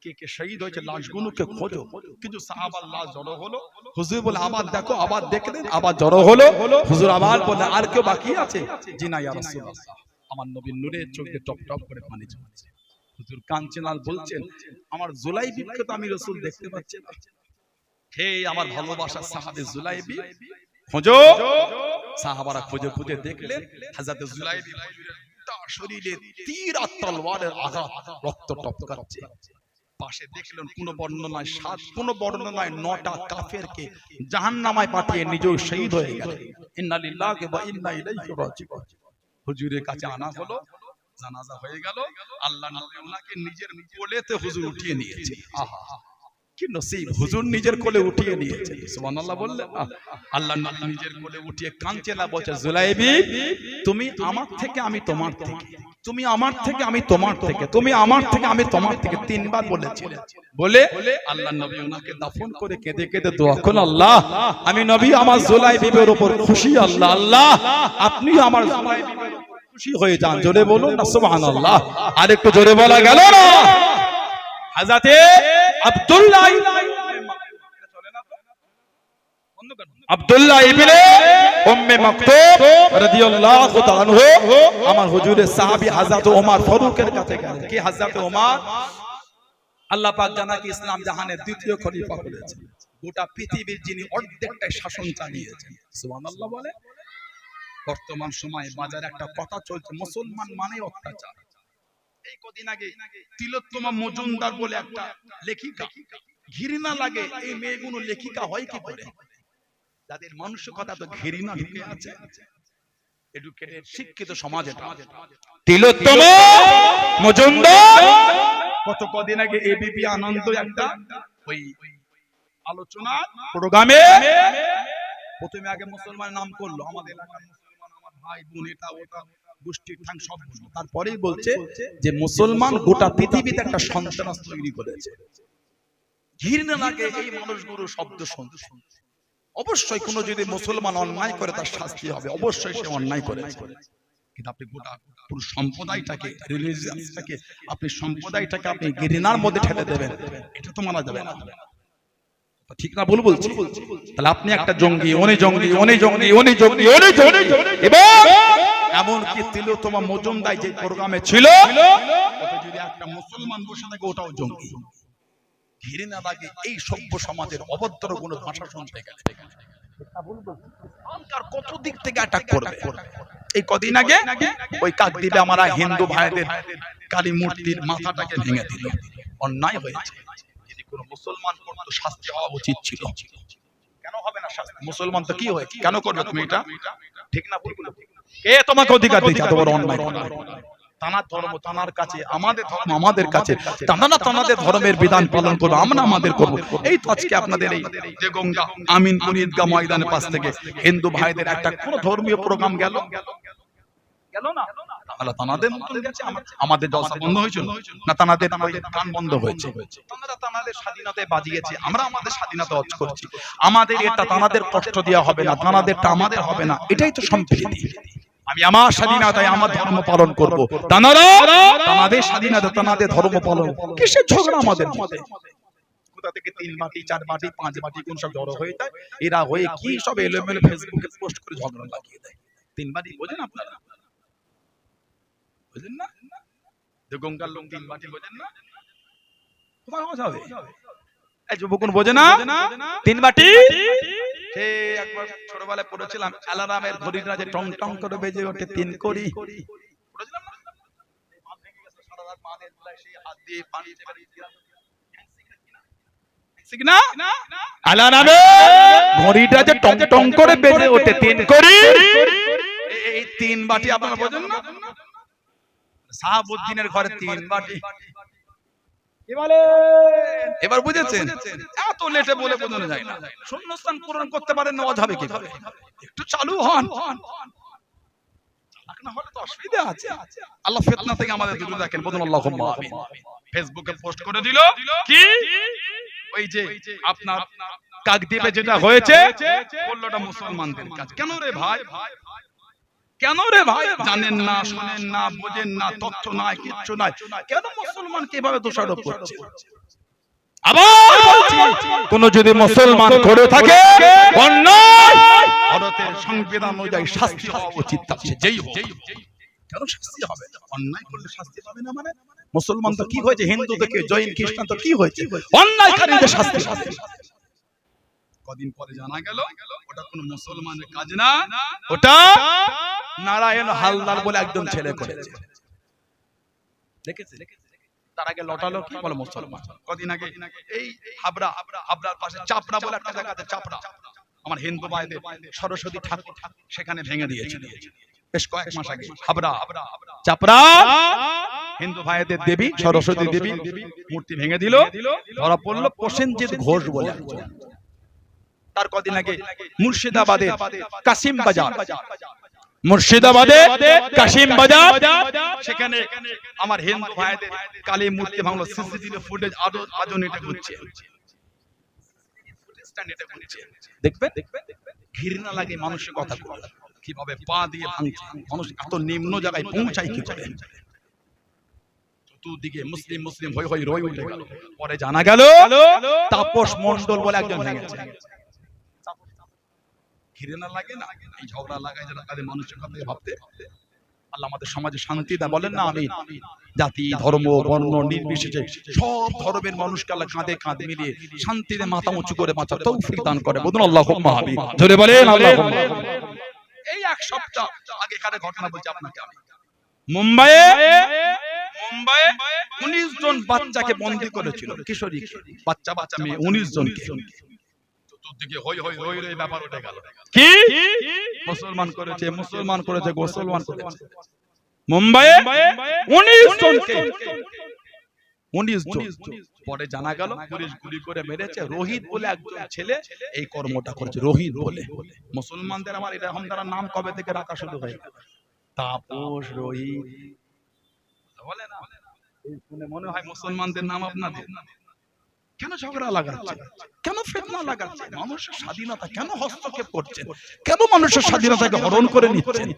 কে কে শহীদ হয়েছে লাশগুলোকে খোঁজো। কিন্তু সাহাবার লাশ জড়ো হলো। হুজুর বলে আবার দেখো, আবার দেখলেন, আবার জড়ো হলো। হুজুর আবার বলে আর কেউ বাকি আছে? জি না ইয়া রাসূলুল্লাহ। আমার নবীর নূরের চোখে টপ টপ করে পানি ঝরছে। হুজুর কাঁদছেন আর বলছেন আমার জুলাইবিকে তো আমি রাসূল দেখতে পাচ্ছি না। হে আমার ভালোবাসার সাহাবী জুলাইবি, খোঁজো। সাহাবারা খুঁজে খুঁজে দেখলেন হযরত জুলাইবি গোটা শরীরে তীর আর তলোয়ারের আঘাত, রক্ত টপকাচ্ছে। পাশে দেখলেন কোন বর্ণনায় 7, কোন বর্ণনায় 9টা কাফেরকে জাহান্নামায় পাঠিয়ে নিজেও শহীদ হয়ে গেলেন। ইন্না লিল্লাহি ওয়া ইন্না ইলাইহি রাজিউন। হুজুরের কাছে আনা হলো, জানাজা হয়ে গেল। আল্লাহর নবী ওনাকে নিজের কোলেতে হুজুর উঠিয়ে নিয়েছে। আহা কি নসিব, হুজুর নিজের কোলে উঠিয়ে নিয়েছেন। সুবহানাল্লাহ বললেন। আল্লাহর নবী নিজের কোলে উঠিয়ে কাঁদছেন, বলছে জুলাইবি তুমি আমার থেকে আমি তোমার থেকে, তুমি আমার থেকে আমি তোমার থেকে, তুমি আমার থেকে আমি তোমার থেকে 3 বার বলেছিলেন। বলে আল্লাহর নবী ওনাকে দাফন করে কেঁদে কেঁদে দোয়া করলেন আল্লাহ আমি নবী আমার জুলাইবির উপর খুশি। আল্লাহ আল্লাহ আপনি আমার জুলাইবির উপর খুশি হয়ে যান। জোরে বলুন না সুবহানাল্লাহ। আর একটু জোরে বলা গেল না? হযরতে আব্দুল্লাহ ইবনে উম্মে মাকতুম রাদিয়াল্লাহু তাআলা আনহু আমার হুজুরের সাহাবী হযরত ওমর ফারুকের কাছে গেলেন। কি হযরত ওমর আল্লাহ পাক জানা কি ইসলাম জাহানের দ্বিতীয় খলিফা করেছেন। গোটা পৃথিবীর যিনি অর্ধেকটাই শাসন চালিয়েছেন। সুবহানাল্লাহ বলে। বর্তমান সময়ে বাজারে একটা কথা চলছে মুসলমান মানে অত্যাচার। এই কদিন আগে তিলোত্তমা মজুমদার বলে একটা লেখিকা, ঘৃণা লাগে এই মেয়েগুলো লেখিকা হয় কি করে? যাদের মানসিকতা তো ঘৃণা ঢুকে আছে এডুকেটেড শিক্ষিত সমাজে। তিলোত্তমা মজুমদার কত কদিন আগে এবিপি আনন্দ একটা ওই আলোচনা প্রোগ্রামে প্রথমে আগে মুসলমানের নাম করলো, আমাদের এলাকার মুসলমান আমার ভাই বোন এটা ওটা গোষ্ঠীর ঠাং সব বলল। তারপরেই বলছে যে মুসলমান গোটা পৃথিবীতে একটা সন্ত্রাস তৈরি করেছে। ঘৃণা লাগে এই মানুষগুলো শব্দ শুনতে। অবশ্যই কোনো যদি মুসলমান অন্যায় করে তার শাস্তি হবে, অবশ্যই সে অন্যায় করেছে। কিন্তু আপনি গোটা পুরো সম্প্রদায়টাকে, রিলিজিয়াসটাকে, আপনি সম্প্রদায়টাকে আপনি ঘৃণার মধ্যে ঠেলে দেবেন, এটা তো মানা যাবে না। ঠিক না ভুল বলছি? তাহলে আপনি একটা জঙ্গি, উনি জঙ্গি, উনি জঙ্গি, উনি জঙ্গি, উনি জঙ্গি। এবং এমন কি তিলোত্তমা মজুমদার যে প্রোগ্রামে ছিল ওটা যদি একটা মুসলমান বসে থাকে ওটাও জঙ্গি। ঘৃণা লাগে এই সভ্য সমাজের অভদ্র গুণ ভাষা শুনতে গেলে। কত দিক থেকে অ্যাটাক করবে। এই কদিন আগে ওই কাকদ্বীপে আমরা হিন্দু ভাইদের কালী মূর্তির মাথাটাকে ভেঙে দিল। অন্যায় হয়েছে। যদি কোনো মুসলমান করতো শাস্তি হওয়া উচিত ছিল। কেন হবে না শাস্তি? মুসলমান তো কি হয়েছে, কেন করবে তুমি এটা? ঠিক না ভুল? কে তোমাকে অধিকার দিয়েছে এত বড় অন্যায় করার? তানার ধর্ম তানার কাছে, আমাদের ধর্ম আমাদের কাছে। তানারা তানাদের ধর্মের বিধান পালন করবে, আমরা আমাদের করব। এই তো আজকে আপনাদের এই যে গঙ্গা আমিনপুর ঈদগাহ ময়দানের পাশ থেকে হিন্দু ভাইদের একটা কোন ধর্মীয় প্রোগ্রাম গেল না? তানাদের মতন গেছে, আমাদের জলসা বন্ধ হয়েছিল না? তানাদের গান বন্ধ হয়েছে? তানারা তানাদের স্বাধীনতায় বাজিয়েছে, আমরা আমাদের স্বাধীনতা অর্জন করছি। আমাদের এটা তানাদের কষ্ট দেওয়া হবে না, তানাদেরটা আমাদের হবে না। এটাই তো সম্প্রীতি। আমি আমার স্বাধীনতায় আমার ধর্ম পালন করব, তানারা তানাদের স্বাধীনতা তানাদের ধর্ম পালন। কিসের ঝগড়া আমাদের মধ্যে? কোথা থেকে 3 বাটি 4 বাটি 5 বাটি কোন সব জড়ো হয়ে যায়, এরা হয়ে কি সব এলোমেলো ফেসবুকে পোস্ট করে ঝগড়া লাগিয়ে দেয়। 3 বাটি বোঝেন আপনারা? বুঝেন না? যে গঙ্গার লোক 3 বাটি বোঝেন না? তোমার কথা হবে এই যুবকুন বোঝে না 3 বাটি? সে একবার ছোটবেলায় পড়েছিলাম অ্যালার্মের ঘড়িটা যে টং টং করে বেজে ওঠে 3 কড়ি, পড়েছিলাম না? সেই হাত দিয়ে পানি চেপে ঠিক না আল্লাহ নামে ঘড়িটা যে টং টং করে বেজে ওঠে তিন করি এই তিন বাটি আপনারা বোঝেন না সাহাবউদ্দিনের ঘরে তিন বাটি কি বলে এবার বুঝেছেন এত লেটে বলে বোঝানো যায় না শূন্যস্থান পূরণ করতে পারেন নামাজ হবে কি করে একটু চালু হন না হলে তো অসুবিধা আছে আল্লাহ ফিতনা থেকে আমাদের দূরে রাখেন বলুন আল্লাহুম্মা আমিন ফেসবুকে পোস্ট করে দিল কি ওই যে আপনার কাকদ্বীপে যেটা হয়েছে বললোটা মুসলমানদের কাজ কেন রে ভাই জানেন না শুনেন না বোঝেন না তথ্য নাই কিচ্ছু নাই কেন মুসলমানকে এভাবে দোষারোপ করছে আবার বলছি কোন যদি মুসলমান করে থাকে অন্যায় ভারতের সংবিধান অনুযায়ী শাস্তি হওয়া উচিত তাছে যেই হোক কেন শাস্তি হবে অন্যায় করলে শাস্তি হবে না মানে মুসলমান তো কি হয়েছে হিন্দু থেকে জৈন খ্রিস্টান তো কি হয়েছে অন্যায়কারীদের শাস্তি কদিন পরে জানা গেল ওটা কোন মুসলমানের কাজ না ওটা নারায়ণ হালদার বলে একজন ছেলে করেছে দেখেছে তার আগে লটালো কি বলে মুসলমান কদিন আগে এই হাবড়ার পাশে চাপড়া বলে একটা জায়গা আছে চাপড়া আমার হিন্দু ভাইদের সরস্বতী ঠাকুর সেখানে ভেঙে দিয়েছিল বেশ কয়েক মাস আগে হাবড়া চাপড়া হিন্দু ভাইদের দেবী সরস্বতী দেবী মূর্তি ভেঙে দিল ধরা পড়লো প্রসেনজিৎ ঘোষ বলে তার কদিন আগে মুর্শিদাবাদে কাসিম বাজার সেখানে আমার হিন্দু ভাইদের কালী মূর্তি ভাঙলো সিসিটিভি ফুটেজ আজও নেটে ঘুরছে দেখবে ঘৃণা লাগে মানুষের কথা কিভাবে পা দিয়ে ভাঙছে মানুষ এত নিম্ন জায়গায় পৌঁছায় কি করে চতুর্দিকে মুসলিম মুসলিম হই হই রই উঠে গেল পরে জানা গেল তাপস মণ্ডল বলে একজন ভেঙেছে ঘৃণা লাগে না এই ঝগড়া লাগায় যারা তাদের মানুষের কথা ভাবতে আল্লাহ আমাদের সমাজে শান্তি দেয় বলেন না আমিন জাতি ধর্ম বর্ণ নির্বিশেষে সব ধর্মের মানুষকে আল্লাহ কাঁধে কাঁধ মিলিয়ে শান্তিতে মাথা উঁচু করে বাঁচার তৌফিক দান করে বলুন আল্লাহুম্মা আমিন জোরে বলেন আল্লাহুম্মা এই এক সপ্তাহ আগেকার ঘটনা বলছি আপনাকে আমি মুম্বাইয়ে 19 জন বাচ্চাকে বন্দী করেছিল কিশোরী বাচ্চা মেয়ে 19 জনকে চতুর্দিকে হই হই রই রই ব্যাপার উঠে গেল কি মুসলমান করেছে মুম্বাইয়ে 19 জনকে 19 জন পরে জানা গেল পুলিশ গুলি করে মেরেছে রোহিত বলে একজন ছেলে এই কর্মটা করেছে রোহিত বলে মুসলমানদের আমার এরকম তারা নাম কবে থেকে রাখা শুরু হয়ে গেল তাপস রোহিত বলে না শুনে মনে হয় মুসলমানদের নাম আপনাদের কেন ঝগড়া লাগাচ্ছে কেন ফিতনা লাগাচ্ছে মানুষের স্বাধীনতা কেন হস্তক্ষেপ করছেন কেন মানুষের স্বাধীনতাকে হরণ করে নিচ্ছেন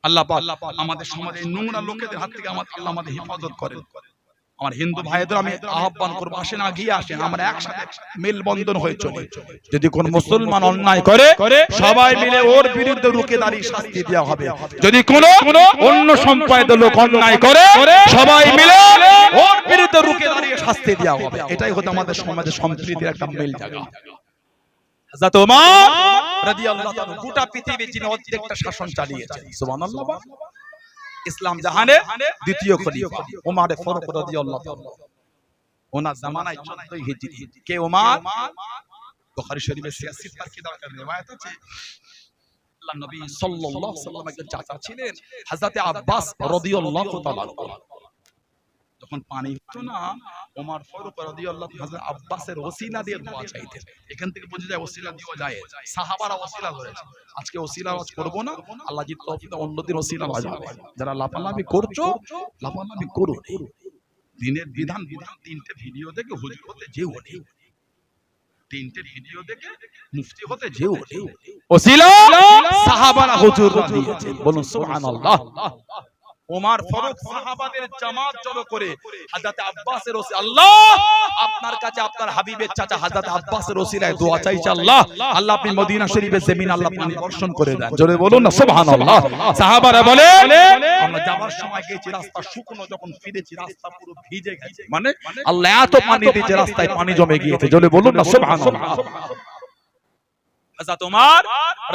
আল্লাহ পাক আমাদের সমাজে নোংরা লোকেদের হাত থেকে আল্লাহ আমাদের হেফাজত করেন আমার হিন্দু ভাইদের আমি আহ্বান করব আসেন আগিয়ে আসেন আমরা একসাথে মেলবন্ধন হয়ে চলি যদি কোন মুসলমান অন্যায় করে সবাই মিলে ওর বিরুদ্ধে রুখে দাঁড়িয়ে শাস্তি দেওয়া হবে যদি কোন অন্য সম্প্রদায়ের লোক অন্যায় করে সবাই মিলে ওর বিরুদ্ধে রুখে দাঁড়িয়ে শাস্তি দেওয়া হবে এটাই হচ্ছে আমাদের সমাজে সম্প্রীতির একটা মেল জায়গা হযরত ওমর রাদিয়াল্লাহু তাআলা গোটা পৃথিবীর যিনি অর্ধেকটা শাসন চালিয়েছেন সুবহানাল্লাহ ইসলাম জাহানের দ্বিতীয় খলিফা ওমর ফারুক রাদিয়াল্লাহু তাআলা ওনার জামানায় 14 হিজরি কে ওমর বুখারী শরীফে 86 পার কিতাব এর riwayat আছে আল্লাহর নবী সাল্লাল্লাহু আলাইহি ওয়াসাল্লাম একজন চাচা ছিলেন হযরত আব্বাস রাদিয়াল্লাহু তাআলা যখন পানি হতো না ওমর ফারুক রাদিয়াল্লাহু তাআলা হযরত আব্বাসের ওসিলা দিয়ে দোয়া চাইতেন এখান থেকে বোঝা যায় ওসিলা দিও যায় সাহাবারা ওসিলা করেছে আজকে ওসিলা আজ করব না আল্লাহ জি তৌফিক অন্যদিন ওসিলা বাজাবে যারা লাফালাফি করছো লাফালাফি করো দিনের বিধান তিনটে ভিডিও দেখে হুজুর হতে যেও নেই তিনটে ভিডিও দেখে মুফতি হতে যেও নেই ওসিলা সাহাবারা হুজুর দিয়েছে বলুন সুবহানাল্লাহ ওমর ফারুক সাহাবাদের জামাত জড়ো করে হযরত আব্বাসের ওসিলা আল্লাহ আপনার কাছে আপনার হাবিবের চাচা হযরত আব্বাসের ওসিলায় দোয়া চাইছে আল্লাহ আপনি মদিনা শরীফের জমিন আল্লাহ পানি বর্ষণ করে দেন জোরে বলুন না সুবহানাল্লাহ সাহাবারা বলে আমরা যাওয়ার সময় গেছি রাস্তা শুকনো যখন ফিরেছি রাস্তা পুরো ভিজে গেছে মানে আল্লাহ এত পানি দিয়েছে রাস্তায় পানি জমে গিয়েছে জোরে বলুন না সুবহানাল্লাহ হযরত ওমর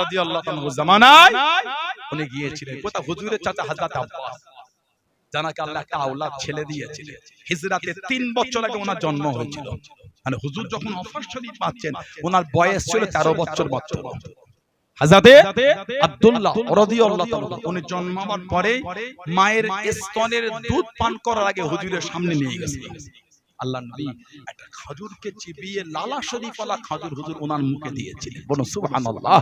রাদিয়াল্লাহু তাআলা জামানায় উনি গিয়েছিলেন কোথা হুজুরের চাচা হযরত আব্বাস জানাকে আল্লাহ একটা আওলাদ ছেলে দিয়েছিলেন। হিজরাতে 3 বছর আগে ওনার জন্ম হয়েছিল। মানে হুজুর যখন অফার শরীফ পাচ্ছেন ওনার বয়স ছিল 13 বছর মাত্র। হযরতে আব্দুল্লাহ রাদিয়াল্লাহু তাআলা উনি জন্মাবার পরে মায়ের স্তনের দুধ পান করার আগে হুজুরের সামনে নিয়ে গেছিলেন। আল্লাহ নবী একটা খেজুরকে চিবিয়ে লালা শরীফওয়ালা খেজুর হুজুর ওনার মুখে দিয়েছিলেন। বলুন সুবহানাল্লাহ।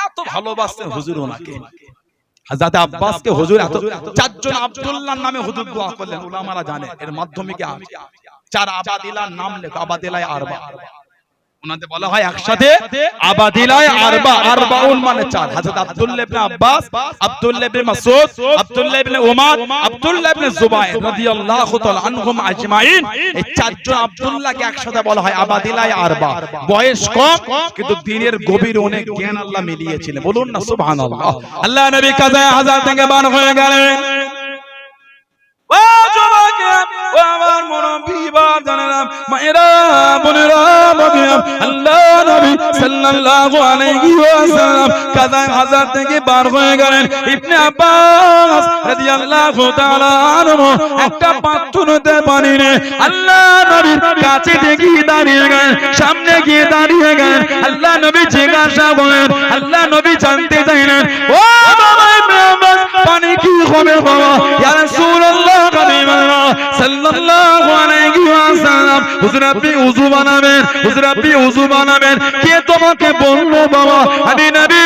এত ভালোবাসতেন হুজুর ওনাকে। হযরত আব্বাসকে হুজুর এত চারজন আব্দুল্লাহর নামে হুজুর দোয়া করলেন। উলামারা জানে এর মাধ্যমে কি চার আবাদিলার নাম লেখা, আবাদিলায় আরবা। ওনাদের বলা হয় একসাথে আবাদিলায় আরবা, আরবাউন মানে চার। হযরত আব্দুল্লাহ ইবনে আব্বাস, আব্দুল্লাহ ইবনে মাসউদ, আব্দুল্লাহ ইবনে উমর, আব্দুল্লাহ ইবনে জুবায়ের রাদিয়াল্লাহু তাআলা আনহুম আজমাইন, এই চারজন আব্দুল্লাহকে একসাথে বলা হয় আবাদিলায় আরবা। বয়স কম কিন্তু দ্বীনের গভীর অনেক জ্ঞান আল্লাহ মিলিয়েছিলেন। বলুন না সুবহানাল্লাহ। আল্লাহ নবী কাজায় হাজার থেকে বার হয়ে গেলেন। ও যুবক, ও আমার মুরব্বি বাজানেরা, মায়েরা, বোনেরা, বাগিরা, আল্লাহ নবী সাল্লাল্লাহু আলাইহি ওয়াসাল্লাম কাজায় হাজার থেকে বার হয়ে গেলেন। ইবনে আব্বাস রাদিয়াল্লাহু তাআলা আনহু একটা পাত্রতে পানি নিয়ে আল্লাহ নবীর কাছে গিয়ে দাঁড়িয়ে গেলেন, সামনে গিয়ে দাঁড়িয়ে গেলেন। আল্লাহ নবী জিজ্ঞাসা করেন, আল্লাহ নবী জানতে চাইলেন, ও বাবা ইবনে আব্বাস, পানি কি হবে বাবা? ইয়া রাসূলুল্লাহ সাল্লাল্লাহু আলাইহি ওয়াসাল্লাম, হুজুর আপনি ওযু বানাবেন, হুজুর আপনি ওযু বানাবেন। কে তোমাকে বললো বাবা আমি নবী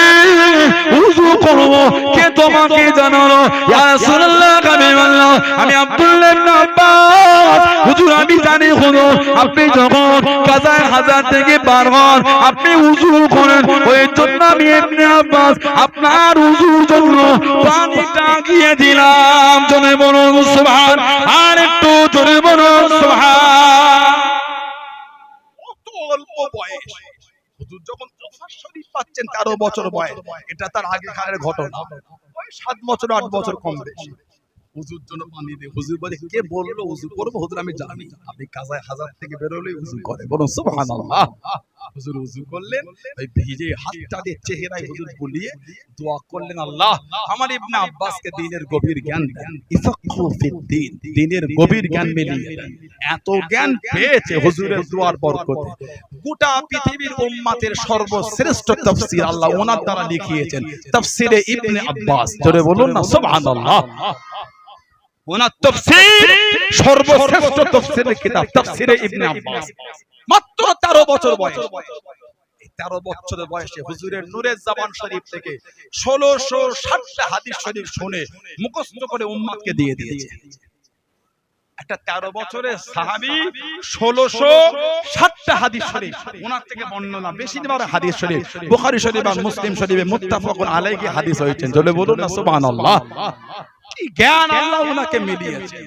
ওযু করব? কে তোমাকে জানালো? ইয়া রাসূলুল্লাহ আমি আব্দুল্লাহ ইবনে আব্বাস, হুজুর আমি জানি হুজুর আপনি যখন কাজায় হাজার থেকে বার হন আপনি ওযু করেন, ওই জন্য আমি ইবনে আব্বাস আপনার ওযুর জন্য পানিটা গিয়ে দিলাম। জনে বলুন সুবহান, আর একটু জোরে বলুন সুবহান। কত অল্প বয়স হুজুর যখন ওফার শরীফ পাচ্ছেন 13 বছর বয়স, এটা তার আগেকার ঘটনা। ওই 7 বছর 8 বছর কম বেশি হুজুর জন্য পানি দিয়ে হুজুর বলে কে বললো ওযু করব? হুজুর আমি জানি আপনি কাজায় হাজার থেকে বের হলেই ওযু করে। বলুন সুবহানাল্লাহ। হুজুর ওযু করলেন, ওই ভিজে হাতটা দিয়ে চেহারায় হুজুর বুলিয়ে দোয়া করলেন, আল্লাহ আমার ইবনে আব্বাসকে দ্বীনের গভীর জ্ঞান দেন, ইফাকহু ফিদ্দীন, দ্বীনের গভীর জ্ঞান মিলিয়ে দেন। এত জ্ঞান পেয়েছে হুজুরের দোয়ার বরকতে। গোটা পৃথিবীর উম্মতের সর্বশ্রেষ্ঠ তাফসীর আল্লাহ ওনার দ্বারা লিখিয়েছেন, তাফসীরে ইবনে আব্বাস। জোরে বলুন না সুবহানাল্লাহ। ওনার তাফসীর সর্বশ্রেষ্ঠ তাফসীরের কিতাব তাফসীরে ইবনে আব্বাস। মাত্র 13 বছর বয়স। এই 13 বছরের বয়সে হুজুরের নূরের জবান শরীফ থেকে 1660টা হাদিস শরীফ শুনে মুখস্থ করে উম্মতকে দিয়ে দিয়েছে। একটা 13 বছরের সাহাবী 1660টা হাদিস শরীফ ওনার থেকে বর্ণনা, বেশিরভাগ হাদিস শরীফ বুখারী শরীফ আর মুসলিম শরীফে মুত্তাফাকুন আলাইহি হাদিস হয়েছেন। চলে বলুন না সুবহানাল্লাহ। কি জ্ঞান আল্লাহ ওনাকে মিলিয়েছে।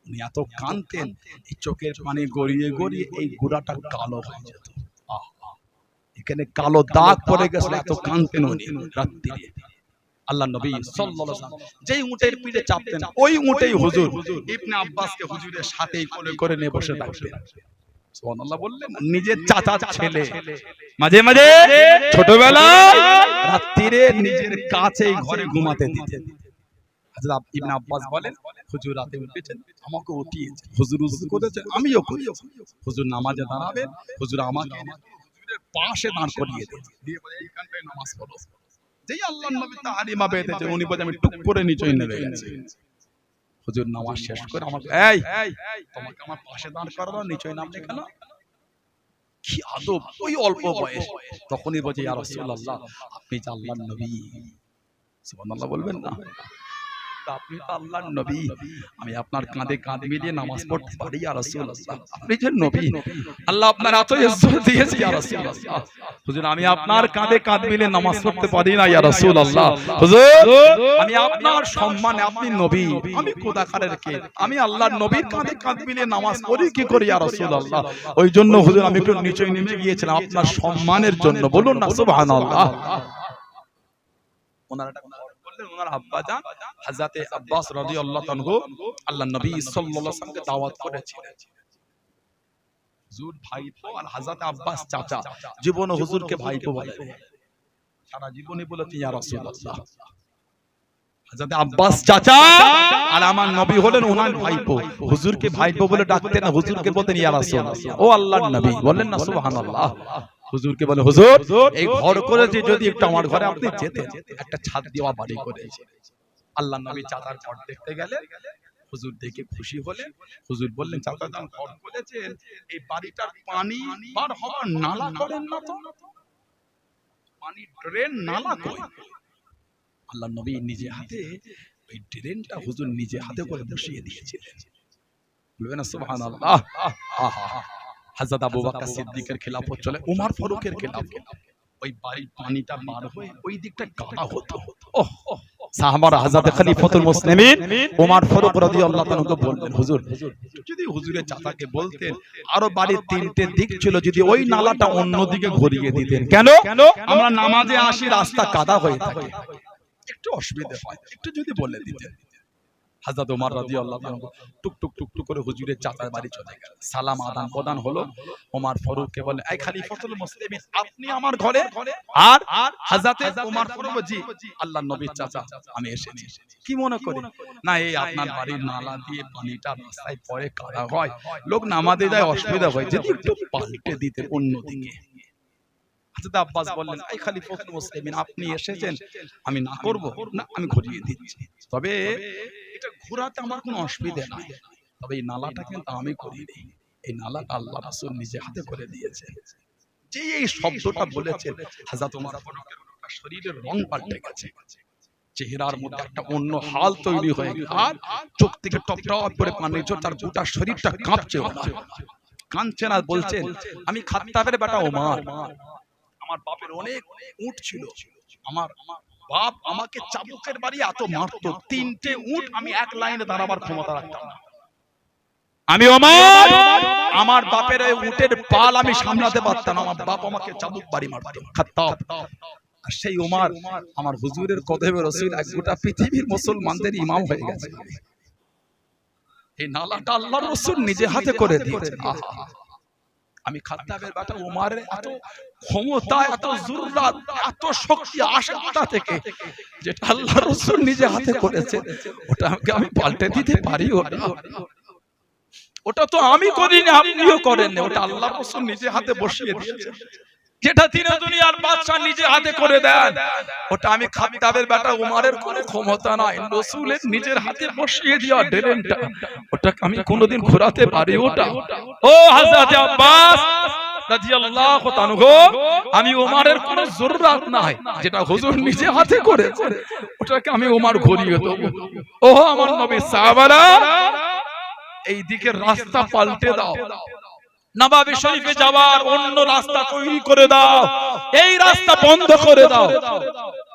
উনি এত কাঁদতেন, এই চোখের পানি গড়িয়ে গড়িয়ে এই গোড়াটা কালো হয়ে যেত। এখানে কালো দাগ পড়ে গেছিল, এত কাঁদতেন উনি রাত্রিরে। আল্লাহ নবী সাল্লাল্লাহু আলাইহি ওয়াসাল্লাম যেই উটের পিঠে চাপতেন ওই উটেই হুজুর ইবনে আব্বাসকে হুজুরের সাথেই কোলে করে নিয়ে বসে থাকতেন। সুবহানাল্লাহ বললেন। নিজের চাচার ছেলে মাঝে মাঝে ছোটবেলায় রাত্রিরে নিজের কাছেই ঘরে ঘুমাতে দিতেন। হযরত ইবনে আব্বাস বলেন, হুজুর রাতে উঠেছেন, আমাকে উঠিয়েছেন, হুজুর ওযু করেছেন, আমিও করেছি। হুজুর নামাজে দাঁড়াবেন, হুজুর আমাকে হুজুরের পাশে দাঁড় করিয়ে দেন, দিয়ে বলে এইখানটায় নামাজ পড়ো। যেই আল্লাহর নবী তালিমা পেয়েছে উনি বলে আমি টুক করে নিচে নেমে গেছি। হুজুর নামাজ শেষ করে আমাকে এই তোমাকে আমার পাশে দাঁড় করানো, নিচে নামলে কেন? কি আদব! ওই অল্প বয়স। তখনই বলে ইয়া রাসূলুল্লাহ আপনি যে আল্লাহর নবী। সুবহানাল্লাহ বলবেন না? আপনি তো আল্লাহর নবী, আমি আপনার কাঁধে কাঁধ মিলিয়ে নামাজ পড়তে পারি ইয়া রাসূলুল্লাহ। আপনি যে নবী, আল্লাহ আপনার এত ইজ্জত দিয়েছে ইয়া রাসূলুল্লাহ। হুজুর আমি আপনার কাঁধে কাঁধ মিলিয়ে নামাজ পড়তে পারি না ইয়া রাসূলুল্লাহ। হুজুর আমি আপনার সম্মানে, আপনি নবী, আমি খোদাকারের কে, আমি আল্লাহর নবীর কাঁধে কাঁধ মিলিয়ে নামাজ পড়ি কি করি ইয়া রাসূলুল্লাহ। ওই জন্য হুজুর আমি একটু নিচে নেমে গিয়েছিলাম আপনার সম্মানের জন্য। বলুন না সুবহানাল্লাহ। ওনারা ওনার আব্বাজান হযরত আব্বাস রাদিয়াল্লাহু আনহু আল্লাহর নবী সাল্লাল্লাহু আলাইহি ওয়াসাল্লামকে দাওয়াত করেছিলেন। হুজুর ভাইপো আর হযরত আব্বাস চাচা, জীবনে হুজুরকে ভাইপো বলে, সারা জীবনই বলেছেন ইয়া রাসূলুল্লাহ। হযরত আব্বাস চাচা আর আমার নবী হলেন ওনার ভাইপো। হুজুরকে ভাইপো বলে ডাকতেন না, হুজুরকে বলতেন ইয়া রাসূলুল্লাহ, ও আল্লাহর নবী। বলেন না সুবহানাল্লাহ। হুজুরকে বলে হুজুর এই ঘর করেছে, যদি একটু আমার ঘরে আপনি যেতেন, একটা ছাদ দেওয়া বাড়ি করেছে। আল্লাহর নবী চাচার ঘর দেখতে গেলেন, হুজুর দেখে খুশি হলেন। হুজুর বললেন চাচা যখন ঘর করেছেন এই বাড়িটার পানি বার হওয়ার নালা করেন না তো, পানি ড্রেন নালা কই? আল্লাহর নবী নিজে হাতে ওই ড্রেনটা হুজুর নিজে হাতে করে বসিয়ে দিয়েছিলেন। বলবেন না সুবহানাল্লাহ। হযরত আবু বকর সিদ্দিকের খেলাফত চলে, ওমর ফারুকের খেলাফত, ওই বাড়ির পানিটা বার হয়ে ওই দিকটা কাদা হতো। ওহ সাহাবারা হযরত খলিফাতুল মুসলিমিন ওমর ফারুক রাদিয়াল্লাহু তাআলাকে বললেন হুজুর যদি হুজুরের চাচাকে বলতেন আরো বাড়ির তিনটে দিক ছিল, যদি ওই নালাটা অন্যদিকে ঘুরিয়ে দিতেন। কেন? আমরা নামাজে আসি রাস্তা কাদা হয়ে থাকে, একটু অসুবিধা হয়, একটু যদি বলে দিতেন। হযরত ওমর রাদিয়াল্লাহু তাআলা টুক টুক টুক টুক করে হুজুরের চাচার বাড়ি চলে গেল। সালাম আদান প্রদান হলো। ওমর ফারুককে বলে এই খলিফাতুল মুসলিমিন আপনি আমার ঘরে? আর হযরত ওমর ফারুক জি আল্লাহর নবীর চাচা আমি এসেছি। কি মনে করেন? না এই আপনার বাড়ির নালা দিয়ে পানিটা রাস্তায় পড়ে কাদা হয়, লোক নামাজে যায় অসুবিধা হয়, যদি একটু পাল্টে দিতে অন্যদিকে। হযরত আব্বাস বললেন এই খলিফাতুল মুসলিমিন আপনি এসেছেন, আমি না করব না, আমি ঘুরিয়ে দিচ্ছি। তবে এটা ঘোরাতে আমার কোনো অসুবিধা নাই, তবে এই নালাটা কিন্তু আমি করিনি, এই নালাটা আল্লাহ রাসূল নিজে হাতে করে দিয়েছেন। যে এই শব্দটা বলেছেন হযরত ওমর ফারুকের শরীরের রং পাল্টে গেছে, চেহারার মধ্যে একটা অন্য হাল তৈরি হয়ে গেল, আর চোখ থেকে টপ টপ করে পানি ঝরছে, তার গোটা শরীরটা কাঁপছে। ওমর কাঁদছেন আর বলছেন আমি খাত্তাবের বেটা ওমর, আমার বাপের অনেক উট ছিল, আমার বাপ আমাকে চাবুকের বাড়ি এত মারতো, তিনটে উট আমি এক লাইনে দাঁড়াবার ক্ষমতা রাখতাম না। আমি ওমর আমার বাপের এই উটের পাল আমি সামলাতে পারতাম না, আমার বাপ আমাকে চাবুক বাড়ি মারতো খাত্তাব। আর সেই ওমর আমার হুজুরের কদমে রসুল এক গোটা পৃথিবীর মুসলমানদের ইমাম হয়ে গেছে। এই নালাটা আল্লাহর রাসূল নিজে হাতে করে দিয়েছেন। আহা আমি খাত্তাবের বেটা ওমরের এত ক্ষমতা, এত জুররাত, এত শক্তি আসে কোথা থেকে, যেটা আল্লাহর রাসূল নিজে হাতে করেছেন, ওটা আমি পাল্টে দিতে পারি? ওটা তো আমি করিনি, আপনিও করেননি, ওটা আল্লাহর রাসূল নিজে হাতে বসিয়ে দিয়েছেন। যেটা তিন দুনিয়ার বাদশা নিজে হাতে করে দেন, ওটা আমি খাত্তাবের বেটা ওমরের কোনো ক্ষমতা নাই, রাসূলের নিজের হাতে বসিয়ে দেওয়া ড্রেনটা, ওটা আমি কোনোদিন ঘোরাতে পারি? ওটা ও হযরত আব্বাস রাদিয়াল্লাহু তাআলা আমি ওমরের কোনো জরুরত নাই, যেটা হুজুর নিজে হাতে করেছে ওটাকে আমি ওমর ঘুরিয়ে দেব। ও আমার নবী সাহাবারা এই দিকের রাস্তা পাল্টে দাও, নবাবী শরীফে যাওয়ার অন্য রাস্তা তৈরি করে দাও, এই রাস্তা বন্ধ করে দাও,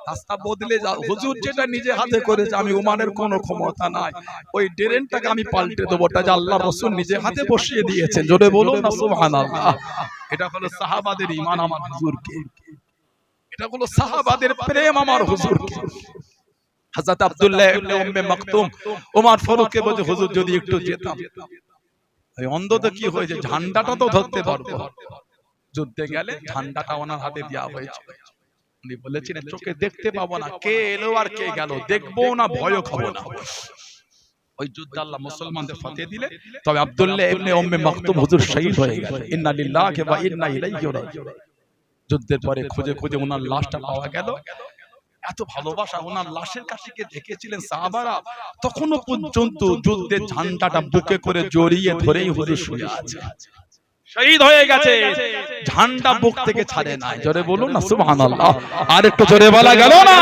রাস্তা বদলে যাও। হুজুর যেটা নিজে হাতে করেছে, আমি ওমরের কোনো ক্ষমতা নাই, ওই ড্রেনটাকে আমি পাল্টে দেবো, ওটা যে আল্লাহর রাসূল নিজে হাতে বসিয়ে দিয়েছেন। জোরে বলুন না সুবহানাল্লাহ। এটা হলো সাহাবাদের ঈমান আমার হুজুরকে, এটা হলো সাহাবাদের প্রেম আমার হুজুরকে। হযরত আব্দুল্লাহ ইবনে উম্মে মাকতুম ওমর ফারুককে বলে হুজুর যদি একটু যেতাম, এই অন্ধতে কি হয়েছে, ঝান্ডাটা তো ধরতে পারতো। যুদ্ধে গেলে ঝান্ডাটা ওনার হাতে দেওয়া হয়েছে, উনি বলেছিলেন চোখে দেখতে পাবো না কে এলো আর কে গেল, দেখবো না, ভয়ও খাবো না। ওই যুদ্ধে আল্লাহ মুসলমানদের ফতেহ দিলে, তবে আব্দুল্লাহ ইবনে উম্মে মাকতুম হুজুর শহীদ হয়ে গেল। ইন্না লিল্লাহি ওয়া ইন্না ইলাইহি রাজিউন। যুদ্ধের পরে খুঁজে খুঁজে ওনার লাশটা পাওয়া গেল। এত ভালোবাসা, ওনার লাশের কাছে গিয়ে দেখেছিলেন সাহাবারা, তখনও পর্যন্ত যুদ্ধের ঝান্ডাটা বুকে করে জড়িয়ে ধরেই হুজুর শুয়ে আছে, শহীদ হয়ে গেছে, ঝান্ডা বুক থেকে ছাড়ে নাই। জোরে বলুন না সুবহানাল্লাহ। আর একটু জোরে বলা গেল না?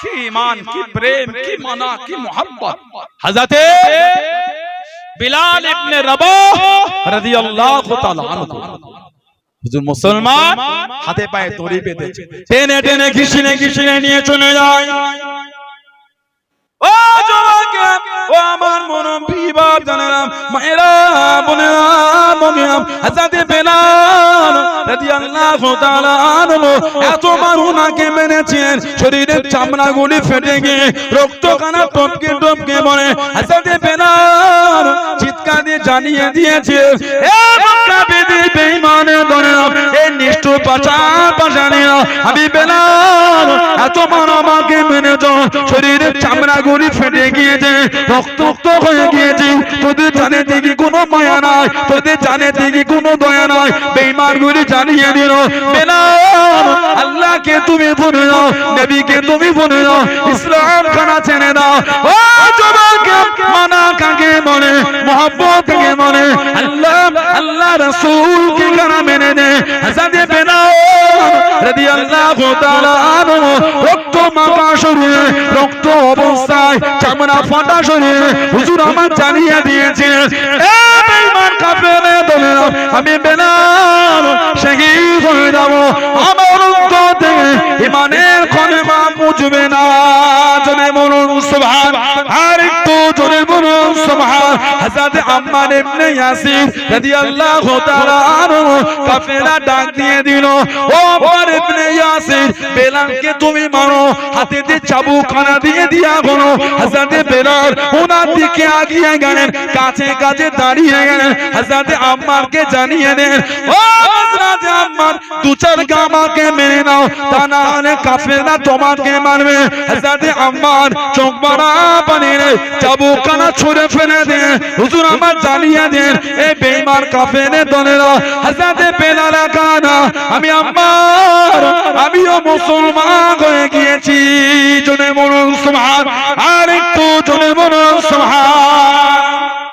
কি ঈমান, কি প্রেম, কি মানা, কি মুহাব্বত। হযরতে বিলাল ইবনে রাবাহ রাদিয়াল্লাহু তাআলা আনহু, হুজুর মুসলমান হাতে পায়ে দড়ি বেঁধেছে, টেনে টেনে ঘিসিনে ঘিসিনে নিয়ে চলে যায়। ও যুবকে, ও আমার মুরব্বি বাপ জানেরা, মায়েরা, বোনেরা, মুমিনা, হযরত বিলাল রাদিয়াল্লাহু তাআলা আনহু এত মারুনাকে মেরেছেন, শরীরের চামড়াগুলি ফেটে গিয়ে রক্তকানা টপকে টপকে পড়ে। হযরত বিলাল চিৎকার দিয়ে জানিয়ে দিয়েছে, এ মক্কা বেঈমানের দলেরা, এই নিষ্ঠুর পাশানিরা আমি বেলাল এত মান আমাকে মেনেছ শরীরের চামড়া গুলি ফেটে গিয়েছে রক্ত হয়ে গিয়েছে তোদের জানে দেখি কোনো মায়া নাই তোদের জানে দেখি কোনো দয়া নাই বেঈমান গুলি জানিয়ে দিল বেলাল আল্লাহকে তুমি ভুলে যাও নবীকে তুমি ভুলে যাও ইসলাম খানা ছেড়ে দাও ও জবানকে মানা কাকে বলে মোহাব্বত কাকে বলে আল্লাহ রাসূলকে খানা মেনে নে হযরত বেলাল রাদিয়াল্লাহু তাআলা আনহু রক্ত মাখা শরীরে রক্ত অবস্থায় চামড়া ফাটা শরীরে হুজুর আমার জানিয়ে দিয়েছে এ বেঈমান কাফেরদের দলের আমি বেলাল শহীদ হয়ে যাব আমার অন্তর থেকে ঈমানের কলেমা মুছবে না জনে বলুন সুবহান আর একটু জনে বলুন সুবহান হযরত আম্মার ইবনে ইয়াসির রাদিয়াল্লাহু তাআলা আনহু কাফেররা ডাক দিয়ে দিল ও আম্মার ইবনে ইয়াসির বেলালকে তুমি মারো হাতে দিয়ে চাবুকখানা দিয়ে দিয়া গনো হযরত বেলাল ওনার দিকে এগিয়ে গেলেন কাছে কাছে দাঁড়িয়ে গেলেন হযরত আম্মারকে জানিয়ে দেন ও হযরত আম্মার দু চার গামাকে মেরে নাও তা না হলে কাফেররা তোমাকে মারবে হযরত আম্মার চোখ ভরা পানিরে চাবুকখানা ছুঁড়ে ফেলে দেন হুজুর আমার জানিয়ে দেন এই বেঈমান কাফেরদের দলেরা হযরত বেলাল কানা আমি আম্মার আমিও মুসলমান হয়ে গিয়েছি জনে বলুন সুবহান আর একটু জনে বলুন সুবহান